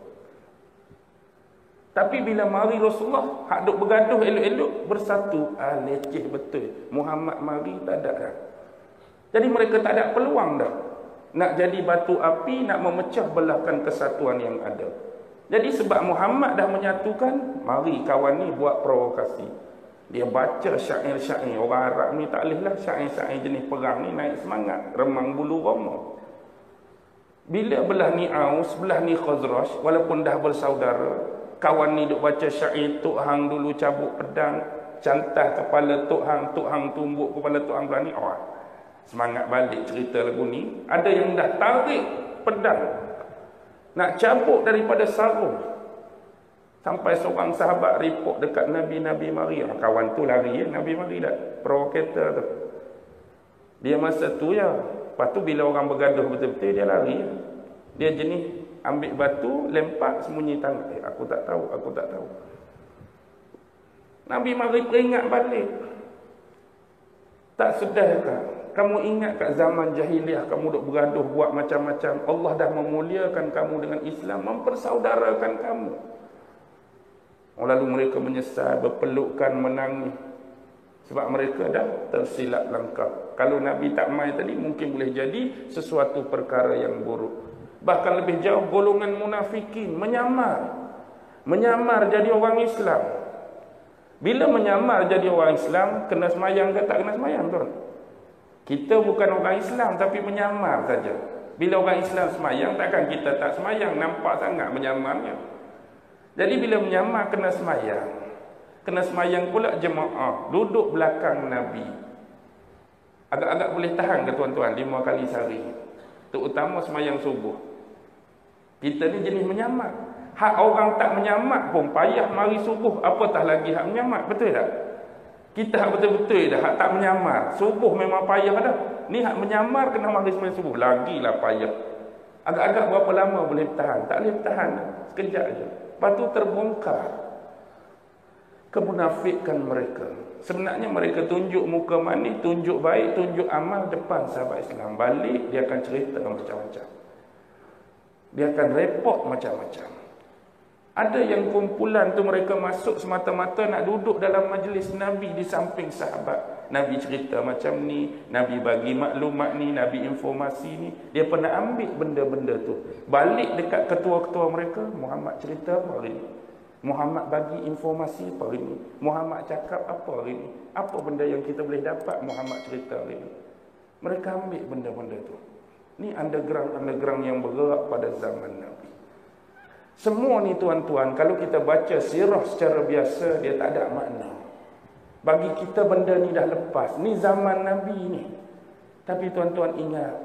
Tapi bila mari Rasulullah, hak duk bergaduh elok-elok, bersatu. Leceh betul. Muhammad mari, tak ada dah. Jadi mereka tak ada peluang dah. Nak jadi batu api, nak memecah belahkan kesatuan yang ada. Jadi sebab Muhammad dah menyatukan, mari kawan ni buat provokasi. Dia baca syair-syair. Orang Arab ni tak boleh lah syair-syair jenis perang ni naik semangat. Remang bulu roma. Bila belah ni Aus, belah ni Khazraj, walaupun dah bersaudara, kawan ni duk baca syair, Tok Hang dulu cabut pedang, cantah kepala Tok Hang tumbuk kepala Tok Hang berani. Semangat balik cerita lagu ni. Ada yang dah tarik pedang, nak cabut daripada sarung. Sampai seorang sahabat report dekat Nabi mari. Kawan tu lari, Nabi mari dah. Provokator tu. Dia masa tu ya. Lepas tu bila orang bergaduh betul-betul, dia lari. Dia jenis ambil batu, lempar, sembunyi tangan. Aku tak tahu. Nabi mari peringat balik. Tak sedahkah? Kamu ingat kat zaman jahiliah kamu duk bergaduh buat macam-macam. Allah dah memuliakan kamu dengan Islam, mempersaudarakan kamu. Lalu mereka menyesal, berpelukan, menangis. Sebab mereka dah tersilap langkah. Kalau Nabi tak mai tadi, mungkin boleh jadi sesuatu perkara yang buruk. Bahkan lebih jauh, golongan munafikin menyamar jadi orang Islam. Bila menyamar jadi orang Islam, kena semayang ke tak kena semayang, tuan? Kita bukan orang Islam tapi menyamar saja. Bila orang Islam semayang, takkan kita tak semayang? Nampak sangat menyamarnya. Jadi bila menyamar kena semayang. Kena semayang pula jemaah. Duduk belakang Nabi. Agak-agak boleh tahan ke tuan-tuan 5 kali sehari. Terutama semayang subuh. Kita ni jenis menyamar. Hak orang tak menyamar pun payah mari subuh. Apatah lagi hak menyamar. Betul tak? Kita hak betul-betul dah. Hak tak menyamar. Subuh memang payah dah. Ni hak menyamar kena mari semayang subuh. Lagilah payah. Agak-agak berapa lama boleh tahan? Tak boleh tahan. Sekejap je. Lepas tu terbongkar kemunafikan mereka. Sebenarnya mereka tunjuk muka manis, tunjuk baik, tunjuk amal depan sahabat Islam. Balik dia akan cerita macam-macam. Dia akan report macam-macam. Ada yang kumpulan tu mereka masuk semata-mata nak duduk dalam majlis Nabi di samping sahabat. Nabi cerita macam ni, Nabi bagi maklumat ni, Nabi informasi ni. Dia pernah ambil benda-benda tu, balik dekat ketua-ketua mereka. Muhammad cerita apa hari ni? Muhammad bagi informasi apa hari ni? Muhammad cakap apa hari ni? Apa benda yang kita boleh dapat Muhammad cerita hari ni? Mereka ambil benda-benda tu. Ni underground yang bergerak pada zaman Nabi. Semua ni tuan-tuan, kalau kita baca sirah secara biasa, dia tak ada makna. Bagi kita benda ni dah lepas. Ni zaman Nabi ni. Tapi tuan-tuan ingat,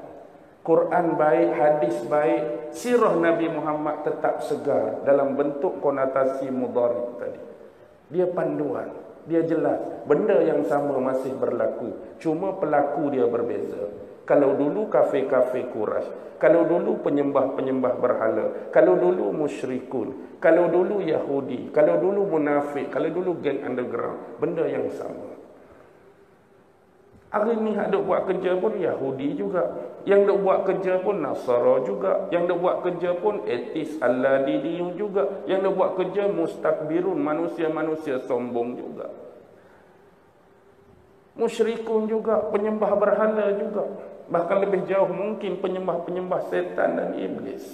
Quran baik, hadis baik, sirah Nabi Muhammad tetap segar dalam bentuk konotasi mudhari tadi. Dia panduan, dia jelas. Benda yang sama masih berlaku. Cuma pelaku dia berbeza. Kalau dulu kafe-kafe Quraisy, kalau dulu penyembah-penyembah berhala, kalau dulu musyrikun, kalau dulu Yahudi, kalau dulu munafik, kalau dulu geng underground, benda yang sama. Hari ni yang duk buat kerja pun Yahudi juga, yang duk buat kerja pun Nasara juga, yang duk buat kerja pun etis Alladidiyun juga, yang duk buat kerja mustakbirun, manusia-manusia sombong juga, musyrikun juga, penyembah berhala juga. Bahkan lebih jauh mungkin penyembah-penyembah setan dan iblis.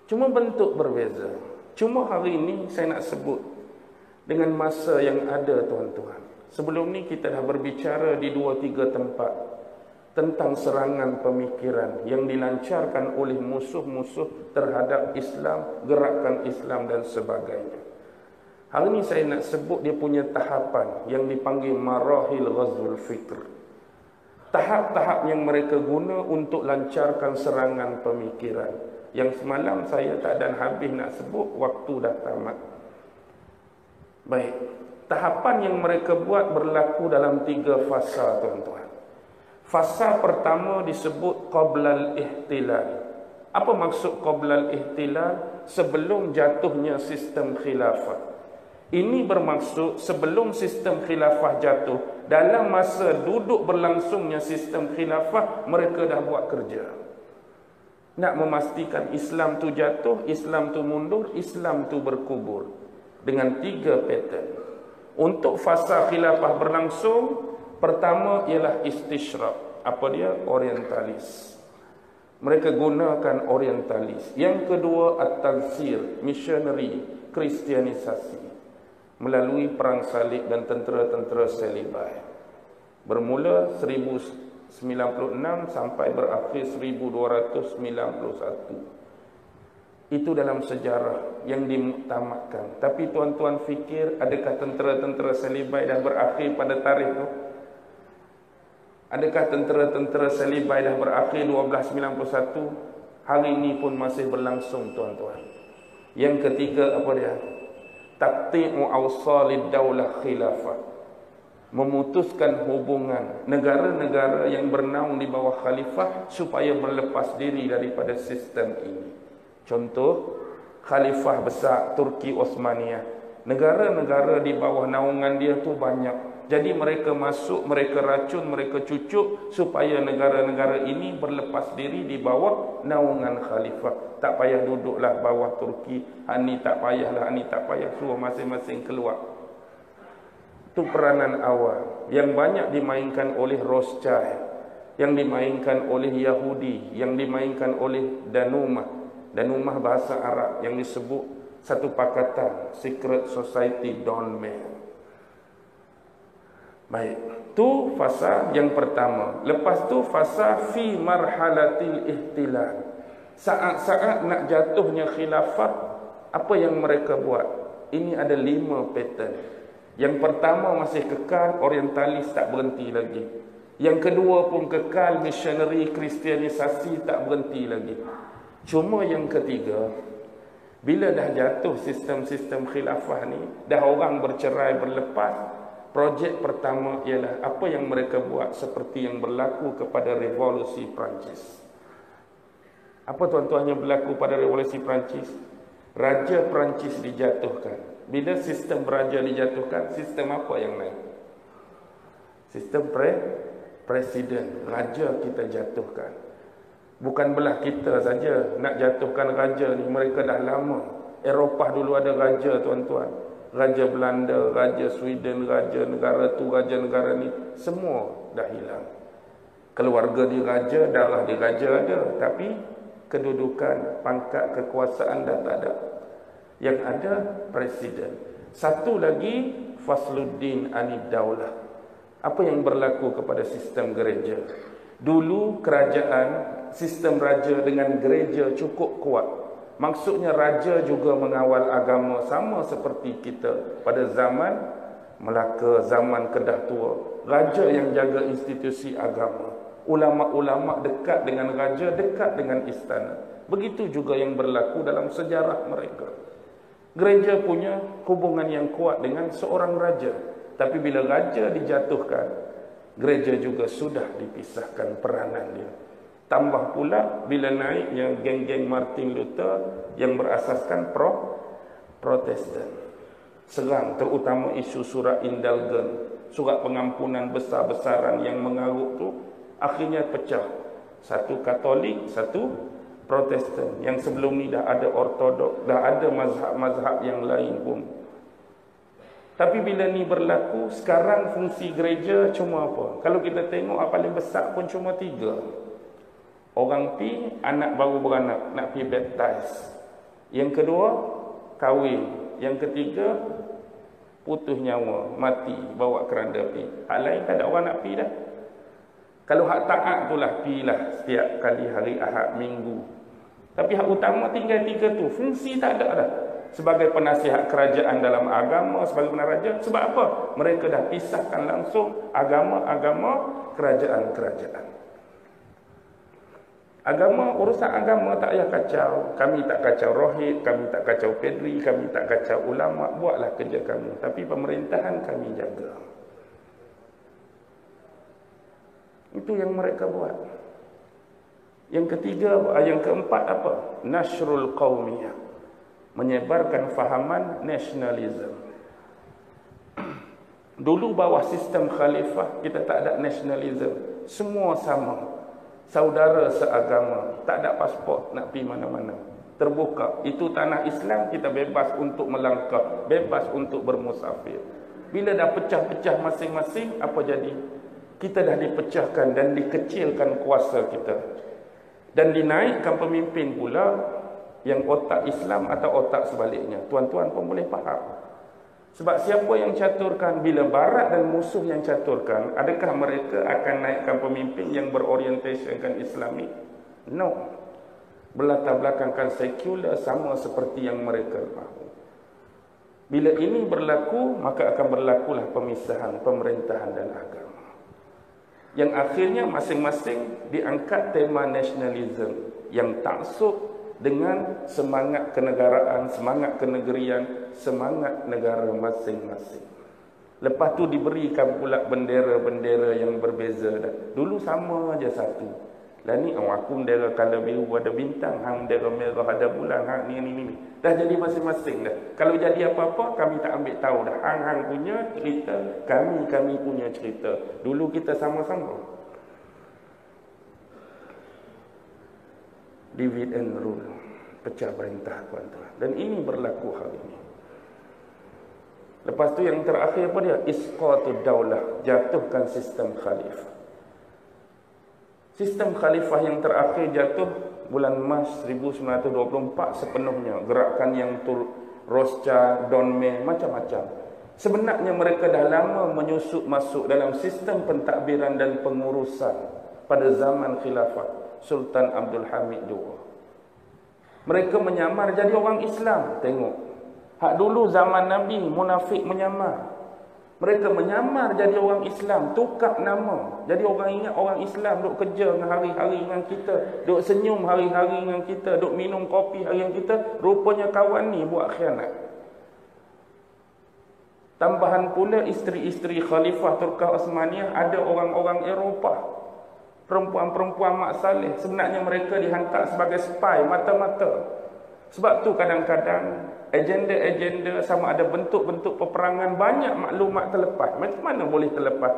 Cuma bentuk berbeza. Cuma hari ini saya nak sebut dengan masa yang ada tuan-tuan. Sebelum ni kita dah berbicara di 2-3 tempat tentang serangan pemikiran yang dilancarkan oleh musuh-musuh terhadap Islam, gerakan Islam dan sebagainya. Hari ini saya nak sebut dia punya tahapan yang dipanggil marahil ghazwul fikr. Tahap-tahap yang mereka guna untuk lancarkan serangan pemikiran. Yang semalam saya tak ada habis nak sebut, waktu dah tamat. Baik, tahapan yang mereka buat berlaku dalam 3 fasa tuan-tuan. Fasa pertama disebut qablal ihtilal. Apa maksud qablal ihtilal? Sebelum jatuhnya sistem khilafah. Ini bermaksud sebelum sistem khilafah jatuh, dalam masa duduk berlangsungnya sistem khilafah, mereka dah buat kerja. Nak memastikan Islam tu jatuh, Islam tu mundur, Islam tu berkubur. Dengan 3 pattern. Untuk fasa khilafah berlangsung, pertama ialah istishraq. Apa dia? Orientalis. Mereka gunakan orientalis. Yang kedua, at-tansir, missionary, kristianisasi. Melalui perang salib dan tentera-tentera Salibai. Bermula 1096 sampai berakhir 1291. Itu dalam sejarah yang dimuktamadkan. Tapi tuan-tuan fikir, adakah tentera-tentera Salibai dah berakhir pada tarikh itu? Adakah tentera-tentera Salibai dah berakhir 1291? Hari ini pun masih berlangsung tuan-tuan. Yang ketiga apa dia? Taqti'u awsalid daulah khilafah. Memutuskan hubungan negara-negara yang bernaung di bawah khalifah supaya berlepas diri daripada sistem ini. Contoh, khalifah besar Turki Osmaniyah. Negara-negara di bawah naungan dia tu banyak. Jadi mereka masuk, mereka racun, mereka cucuk supaya negara-negara ini berlepas diri di bawah naungan khalifah. Tak payah duduklah bawah Turki, ni tak payahlah, ni tak payah, suruh masing-masing keluar. Itu peranan awal yang banyak dimainkan oleh Rothschild, yang dimainkan oleh Yahudi, yang dimainkan oleh Danumah. Danumah bahasa Arab yang disebut satu pakatan Secret Society Don Man. Baik, tu fasa yang pertama. Lepas tu fasa fi marhalatil ihtilal. Saat-saat nak jatuhnya khilafah, apa yang mereka buat? Ini ada 5 pattern. Yang pertama masih kekal, orientalis tak berhenti lagi. Yang kedua pun kekal, missionary, kristianisasi tak berhenti lagi. Cuma yang ketiga, bila dah jatuh sistem-sistem khilafah ni, dah orang bercerai berlepas, projek pertama ialah apa yang mereka buat seperti yang berlaku kepada revolusi Perancis. Apa tuan-tuan yang berlaku pada revolusi Perancis? Raja Perancis dijatuhkan. Bila sistem raja dijatuhkan, sistem apa yang naik? Sistem presiden. Raja kita jatuhkan. Bukan belah kita saja nak jatuhkan raja ni. Mereka dah lama. Eropah dulu ada raja, tuan-tuan. Raja Belanda, Raja Sweden, Raja negara tu, Raja negara ni. Semua dah hilang. Keluarga di raja, darah di raja ada. Tapi kedudukan, pangkat, kekuasaan dah tak ada. Yang ada presiden. Satu lagi, Fasluddin Anid Daulah. Apa yang berlaku kepada sistem gereja? Dulu kerajaan, sistem raja dengan gereja cukup kuat. Maksudnya raja juga mengawal agama sama seperti kita pada zaman Melaka, zaman Kedah Tua. Raja yang jaga institusi agama. Ulama-ulama dekat dengan raja, dekat dengan istana. Begitu juga yang berlaku dalam sejarah mereka. Gereja punya hubungan yang kuat dengan seorang raja. Tapi bila raja dijatuhkan, gereja juga sudah dipisahkan peranan dia. Tambah pula bila naiknya geng-geng Martin Luther yang berasaskan Protestan. Serang terutama isu surat indulgen, surat pengampunan besar-besaran yang mengarut tu, akhirnya pecah. Satu Katolik, satu Protestan. Yang sebelum ni dah ada Ortodok, dah ada mazhab-mazhab yang lain pun. Tapi bila ni berlaku, sekarang fungsi gereja cuma apa? Kalau kita tengok paling besar pun cuma 3. Orang pi, anak baru beranak, nak pi baptize. Yang kedua, kahwin. Yang ketiga, putus nyawa, mati, bawa keranda pi. Hak lain tak ada orang nak pi dah. Kalau hak taat tu lah, pi lah setiap kali hari Ahad, Minggu. Tapi hak utama tinggal 3 tu, fungsi tak ada dah. Sebagai penasihat kerajaan dalam agama, sebagai penaraja. Sebab apa? Mereka dah pisahkan langsung agama-agama, kerajaan-kerajaan. Agama, urusan agama tak payah kacau. Kami tak kacau rohid, kami tak kacau pedri, kami tak kacau ulama. Buatlah kerja kamu. Tapi pemerintahan kami jaga. Itu yang mereka buat. Yang ketiga, yang keempat apa? Nashrul Qawmiyah. Menyebarkan fahaman nasionalisme. Dulu bawah sistem khalifah, kita tak ada nasionalisme. Semua sama. Saudara seagama. Tak ada pasport nak pergi mana-mana. Terbuka. Itu tanah Islam, kita bebas untuk melangkah. Bebas untuk bermusafir. Bila dah pecah-pecah masing-masing, apa jadi? Kita dah dipecahkan dan dikecilkan kuasa kita. Dan dinaikkan pemimpin pula yang otak Islam atau otak sebaliknya. Tuan-tuan pun boleh faham. Sebab siapa yang caturkan? Bila Barat dan musuh yang caturkan, adakah mereka akan naikkan pemimpin yang berorientasikan Islami? No. Berlatar belakangkan sekular sama seperti yang mereka mahu. Bila ini berlaku, maka akan berlakulah pemisahan pemerintahan dan agama. Yang akhirnya masing-masing diangkat tema nasionalisme yang taksub dengan semangat kenegaraan, semangat kenegerian, semangat negara masing-masing. Lepas tu diberikan pula bendera-bendera yang berbeza dah. Dulu sama aja satu. Lah ni aku bendera color biru ada bintang, hang bendera merah ada bulan, hang ni. Dah jadi masing-masing dah. Kalau jadi apa-apa kami tak ambil tahu dah. Hang punya cerita, kami punya cerita. Dulu kita sama-sama. Divide and rule, pecah perintah, tuan-tuan. Dan ini berlaku hari ini. Lepas tu yang terakhir apa dia? Isqatud daulah, jatuhkan sistem khalifah. Sistem khalifah yang terakhir jatuh bulan Mac 1924 sepenuhnya. Gerakan yang Rothschild, Don May, macam-macam. Sebenarnya mereka dah lama menyusup masuk dalam sistem pentadbiran dan pengurusan pada zaman khilafah Sultan Abdul Hamid II. Mereka menyamar jadi orang Islam. Tengok. Hak dulu zaman Nabi, munafik menyamar. Mereka menyamar jadi orang Islam. Tukar nama. Jadi orang ingat orang Islam duk kerja dengan hari-hari dengan kita. Duk senyum hari-hari dengan kita. Duk minum kopi hari dengan kita. Rupanya kawan ni buat khianat. Tambahan pula isteri-isteri Khalifah Turkah Osmaniyah ada orang-orang Eropah. Perempuan-perempuan Mak Saleh. Sebenarnya mereka dihantar sebagai spy mata-mata. Sebab tu kadang-kadang agenda-agenda sama ada bentuk-bentuk peperangan banyak maklumat terlepas. Macam mana boleh terlepas?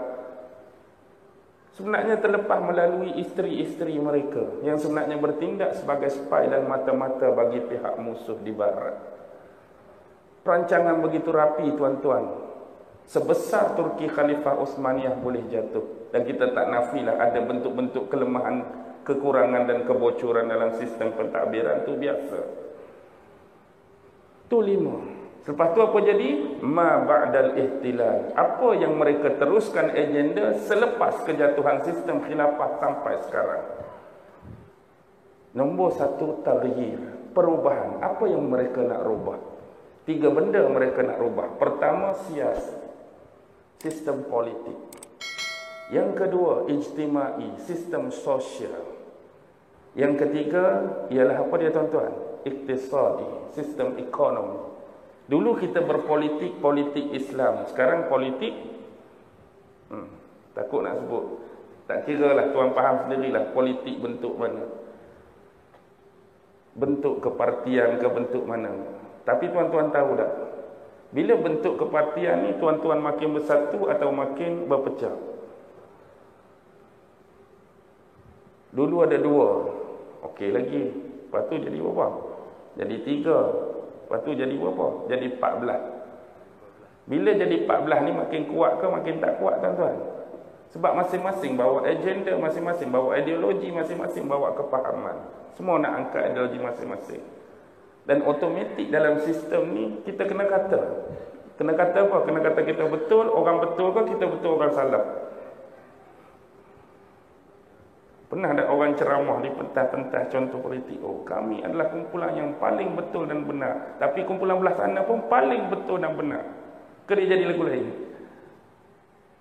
Sebenarnya terlepas melalui isteri-isteri mereka yang sebenarnya bertindak sebagai spy dan mata-mata bagi pihak musuh di barat. Perancangan begitu rapi, tuan-tuan. Sebesar Turki Khalifah Utsmaniyah boleh jatuh, dan kita tak nafilah ada bentuk-bentuk kelemahan, kekurangan dan kebocoran dalam sistem pentadbiran, itu biasa. Itu 5. Selepas tu apa jadi? Ma ba'dal ihtilal. Apa yang mereka teruskan agenda selepas kejatuhan sistem khilafah sampai sekarang. Nombor 1, taghyir, perubahan. Apa yang mereka nak rubah? 3 benda mereka nak rubah. Pertama, siasat, sistem politik. Yang kedua, ijtimai, sistem sosial. Yang ketiga ialah apa dia, tuan-tuan? Iktisadi, sistem ekonomi. Dulu kita berpolitik, politik Islam. Sekarang politik, takut nak sebut. Tak kira lah, tuan faham sendirilah politik bentuk mana. Bentuk kepartian ke bentuk mana. Tapi tuan-tuan tahu tak? Bila bentuk kepartian ni, tuan-tuan makin bersatu atau makin berpecah? Dulu ada 2. Okey lagi. Lepas tu jadi berapa? Jadi 3. Lepas tu jadi berapa? Jadi 14. Bila jadi 14 ni makin kuat ke makin tak kuat, tuan-tuan? Sebab masing-masing bawa agenda, masing-masing bawa ideologi, masing-masing bawa kepahaman. Semua nak angkat ideologi masing-masing. Dan automatik dalam sistem ni kita kena kata. Kena kata apa? Kena kata kita betul, orang betul ke kita betul, orang salah. Pernah ada orang ceramah di pentas-pentas contoh politik, oh kami adalah kumpulan yang paling betul dan benar, tapi kumpulan belah sana pun paling betul dan benar. Ke dia jadi lagu lain?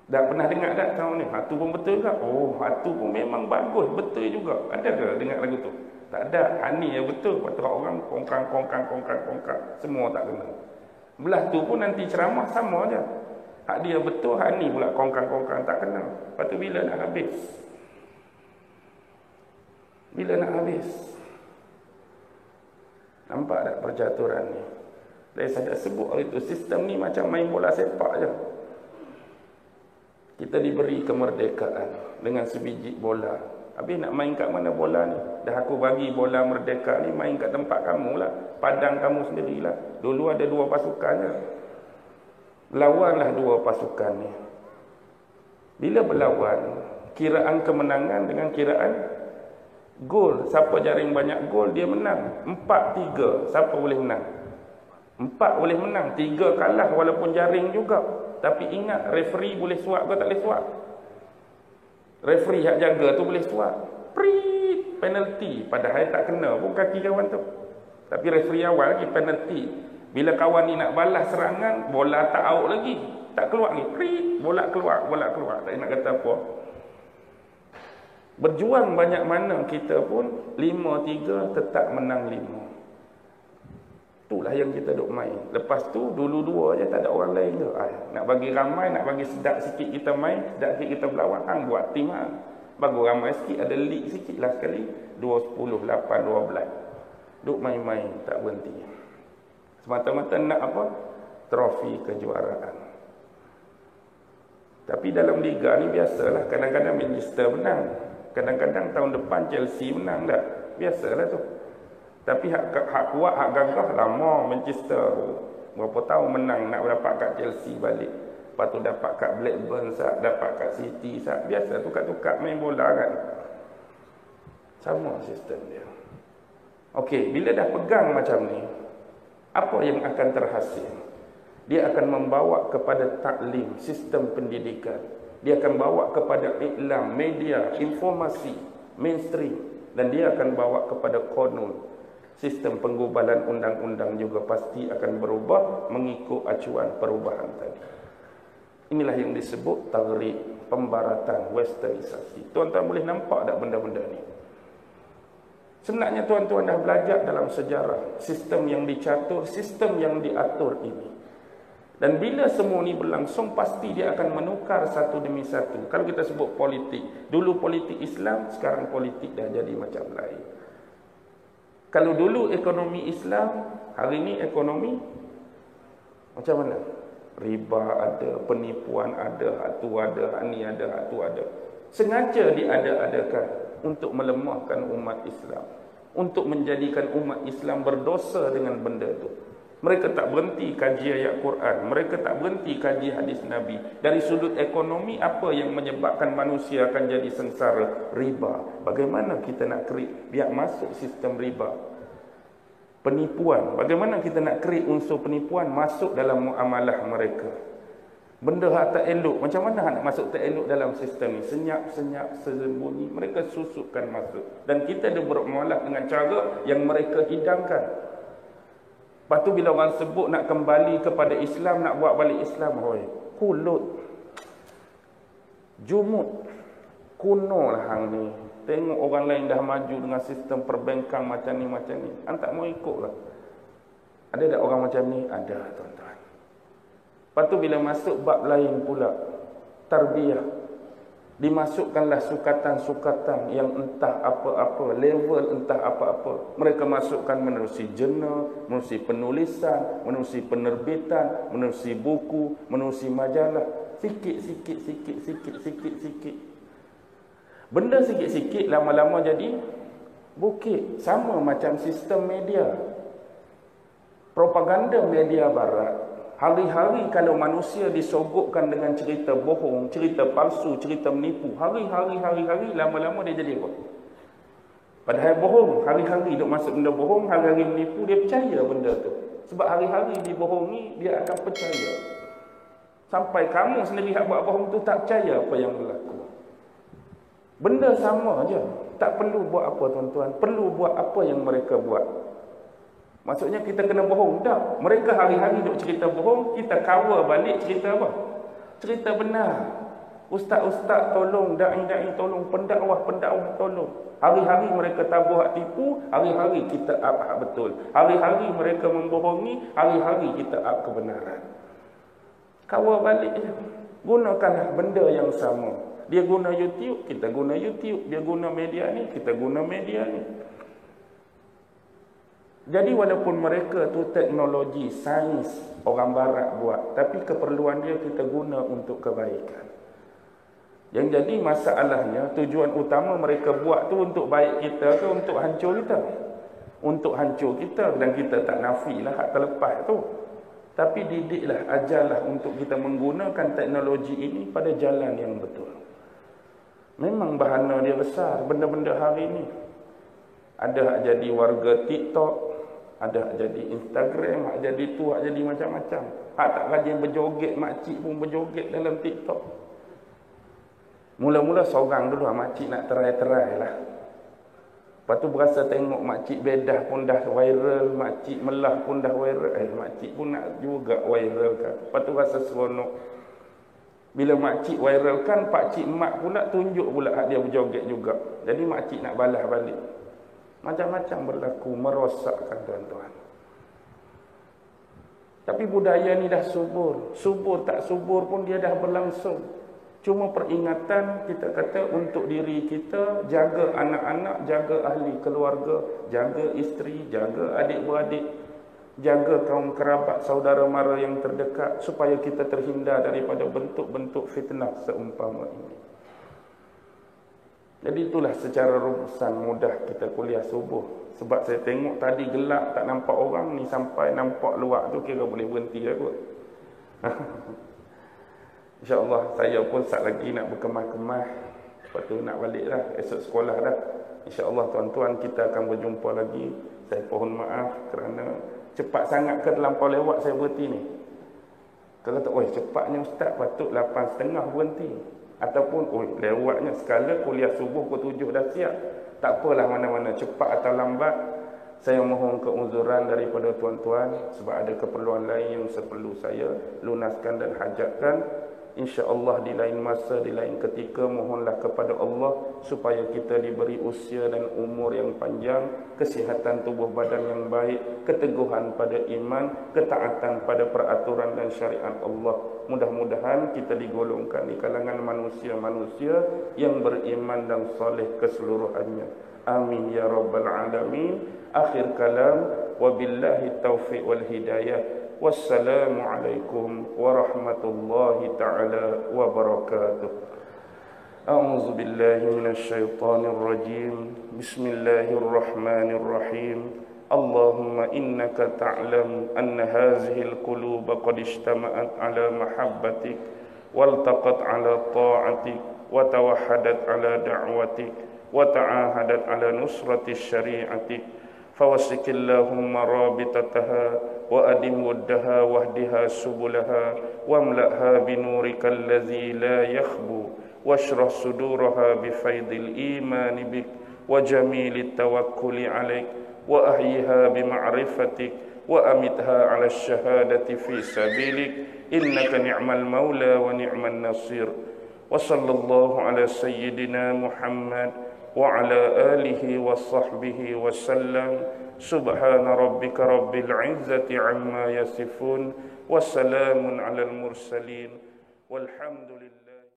Dah pernah dengar tak tahun ni? Hatu pun betul ke? Oh, hatu pun memang bagus, betul juga. Ada ke dengar lagu tu? Tak ada. Hani yang betul. Lepas tu orang kongkang. Semua tak kena. Belah tu pun nanti ceramah sama je. Hak dia betul, hak ni pula kongkang tak kena. Lepas tu bila nak habis? Bila nak habis? Nampak tak percaturan ni? Saya dah sebut hari tu, sistem ni macam main bola sepak je. Kita diberi kemerdekaan dengan sebiji bola. Habis nak main kat mana bola ni? Dah aku bagi bola merdeka ni, main kat tempat kamu lah. Padang kamu sendirilah. Dulu ada 2 pasukan je. Lawanlah 2 pasukan ni. Bila berlawan, kiraan kemenangan dengan kiraan gol. Siapa jaring banyak gol, dia menang. 4-3. Siapa boleh menang? 4 boleh menang. 3 kalah walaupun jaring juga. Tapi ingat, referee boleh suap ke tak boleh suap? Referee yang jaga tu boleh suap. Prit, penalty. Padahal tak kena pun kaki kawan tu. Tapi referee awal lagi penalty. Bila kawan ni nak balas serangan, bola tak out lagi. Tak keluar lagi. Prit, bola keluar. Tak nak kata apa. Berjuang banyak mana kita pun 5-3 tetap menang 5. Itulah yang kita duk main. Lepas tu dulu 2 je, tak ada orang lain ke. Nak bagi ramai, nak bagi sedap sikit kita main, sedap sikit kita berlawan, hang buat tim hang. Bagus ramai sikit, ada league sikit lah sekali. 2, 10, 8, 12. Duk main-main tak berhenti. Semata-mata nak apa? Trofi kejuaraan. Tapi dalam liga ni biasalah, kadang-kadang Manchester menang. Kadang-kadang tahun depan Chelsea menang tak? Biasalah tu. Tapi hak kuat, hak gagah lama Manchester. Berapa tahun menang nak dapat kat Chelsea balik. Lepas tu dapat kat Blackburn, dapat kat City. Biasa tukar-tukar main bola kan. Sama sistem dia. Okey, bila dah pegang macam ni, apa yang akan terhasil? Dia akan membawa kepada taklim, sistem pendidikan. Dia akan bawa kepada iklan, media, informasi, mainstream. Dan dia akan bawa kepada konun. Sistem penggubalan undang-undang juga pasti akan berubah mengikut acuan perubahan tadi. Inilah yang disebut taghrib, pembaratan, westernisasi. Tuan-tuan boleh nampak tak benda-benda ni? Sebenarnya tuan-tuan dah belajar dalam sejarah sistem yang dicatur, sistem yang diatur ini. Dan bila semua ni berlangsung, pasti dia akan menukar satu demi satu. Kalau kita sebut politik, dulu politik Islam, sekarang politik dah jadi macam lain. Kalau dulu ekonomi Islam, hari ini ekonomi macam mana? Riba ada, penipuan ada, hatu ada, hani ada, hatu ada. Sengaja diada-adakan untuk melemahkan umat Islam, untuk menjadikan umat Islam berdosa dengan benda itu. Mereka tak berhenti kaji ayat Quran, mereka tak berhenti kaji hadis Nabi. Dari sudut ekonomi, apa yang menyebabkan manusia akan jadi sengsara? Riba. Bagaimana kita nak create biar masuk sistem riba? Penipuan. Bagaimana kita nak create unsur penipuan masuk dalam muamalah mereka? Benda hak tak elok, macam mana nak masuk tak elok dalam sistem ni? Senyap-senyap, sembunyi, mereka susupkan masuk. Dan kita ada bermuamalah dengan cara yang mereka hidangkan. Lepas tu bila orang sebut nak kembali kepada Islam, nak buat balik Islam, hoi, kulut, jumut, kuno lah hang ni. Tengok orang lain dah maju dengan sistem perbankan macam ni. Hang tak mau ikut lah. Ada tak orang macam ni? Ada, tuan-tuan. Lepas tu bila masuk bab lain pula, tarbiyah, dimasukkanlah sukatan-sukatan yang entah apa-apa, level entah apa-apa. Mereka masukkan menerusi jurnal, menerusi penulisan, menerusi penerbitan, menerusi buku, menerusi majalah. Sikit. Benda sikit-sikit lama-lama jadi bukit. Sama macam sistem media. Propaganda media barat. Hari-hari kalau manusia disogokkan dengan cerita bohong, cerita palsu, cerita menipu, hari-hari lama-lama dia jadi apa? Padahal bohong, hari-hari duk masuk benda bohong, hari-hari menipu, dia percaya benda tu. Sebab hari-hari dibohongi, dia akan percaya. Sampai kamu sendiri yang buat bohong tu tak percaya apa yang berlaku. Benda sama aja. Tak perlu buat apa, tuan-tuan. Perlu buat apa yang mereka buat. Maksudnya kita kena bohong. Tak. Mereka hari-hari duk cerita bohong, kita cover balik cerita apa? Cerita benar. Ustaz-ustaz tolong, da'i-da'i tolong, pendakwah tolong. Hari-hari mereka tabuh hak tipu, hari-hari kita up hak betul. Hari-hari mereka membohongi, hari-hari kita up kebenaran. Cover balik je. Gunakanlah benda yang sama. Dia guna YouTube, kita guna YouTube. Dia guna media ni, kita guna media ni. Jadi walaupun mereka tu teknologi, sains orang barat buat, tapi keperluan dia kita guna untuk kebaikan. Yang jadi masalahnya, tujuan utama mereka buat tu untuk baik kita ke untuk hancur kita? Untuk hancur kita, dan kita tak nafilah hak terlepas tu. Tapi didiklah, ajarlah untuk kita menggunakan teknologi ini pada jalan yang betul. Memang bahana dia besar, benda-benda hari ni. Ada hak jadi warga TikTok, ada hak jadi Instagram, hak jadi tu, hak jadi macam-macam. Hak tak rajin berjoget, makcik pun berjoget dalam TikTok. Mula-mula seorang dulu, makcik nak try lah. Lepas tu berasa tengok makcik bedah pun dah viral, makcik melah pun dah viral. Makcik pun nak juga viral kan. Lepas tu rasa seronok. Bila makcik viralkan, pakcik mak pula tunjuk pula hak dia berjoget juga. Jadi makcik nak balas balik. Macam-macam berlaku, merosakkan tuan-tuan. Tapi budaya ni dah subur. Subur tak subur pun dia dah berlangsung. Cuma peringatan kita kata untuk diri kita, jaga anak-anak, jaga ahli keluarga, jaga isteri, jaga adik-beradik, jaga kaum kerabat, saudara mara yang terdekat, supaya kita terhindar daripada bentuk-bentuk fitnah seumpama ini. Jadi itulah secara rumusan mudah kita kuliah subuh. Sebab saya tengok tadi gelap, tak nampak orang ni, sampai nampak luar tu kira boleh berhenti lah kot. InsyaAllah saya pun sat lagi nak berkemah-kemah. Lepas tu nak balik lah, esok sekolah dah. InsyaAllah tuan-tuan kita akan berjumpa lagi. Saya mohon maaf kerana cepat sangat ke terlampau lewat saya berhenti ni. Kalau kata, oi cepatnya ustaz, patut 8.30 berhenti. Ataupun, oi lewatnya sekala kuliah subuh pukul 7 dah siap. Tak apalah mana-mana, cepat atau lambat. Saya mohon keuzuran daripada tuan-tuan sebab ada keperluan lain yang perlu saya lunaskan dan hajatkan. InsyaAllah di lain masa, di lain ketika, mohonlah kepada Allah supaya kita diberi usia dan umur yang panjang, kesihatan tubuh badan yang baik, keteguhan pada iman, ketaatan pada peraturan dan syariat Allah. Mudah-mudahan kita digolongkan di kalangan manusia-manusia yang beriman dan soleh keseluruhannya. Amin ya rabbal alamin. Akhir kalam, wabillahi taufiq wal hidayah. Wassalamualaikum warahmatullahi ta'ala wabarakatuh. أعوذ بالله من الشيطان الرجيم بسم الله الرحمن الرحيم اللهم إنك تعلم أن هذه القلوب قد اجتمعت على محبتك والتقت على طاعتك وتوحدت على دعوتك وتعاهدت على نصرة شريعتك فوسك اللهم رابطتها وأدم ودها واهدها سبلها واملأها بنورك الذي لا يخبو واشرح صدورها بفيض الإيمان بك وجميل التوكل عليك وأحيها بمعرفتك وأمتها على الشهادة في سبيلك إنك نعم المولى ونعم النصير وصلى الله على سيدنا محمد وعلى آله وصحبه وسلم سبحان ربك رب العزة عما يصفون وسلام على المرسلين والحمد لله.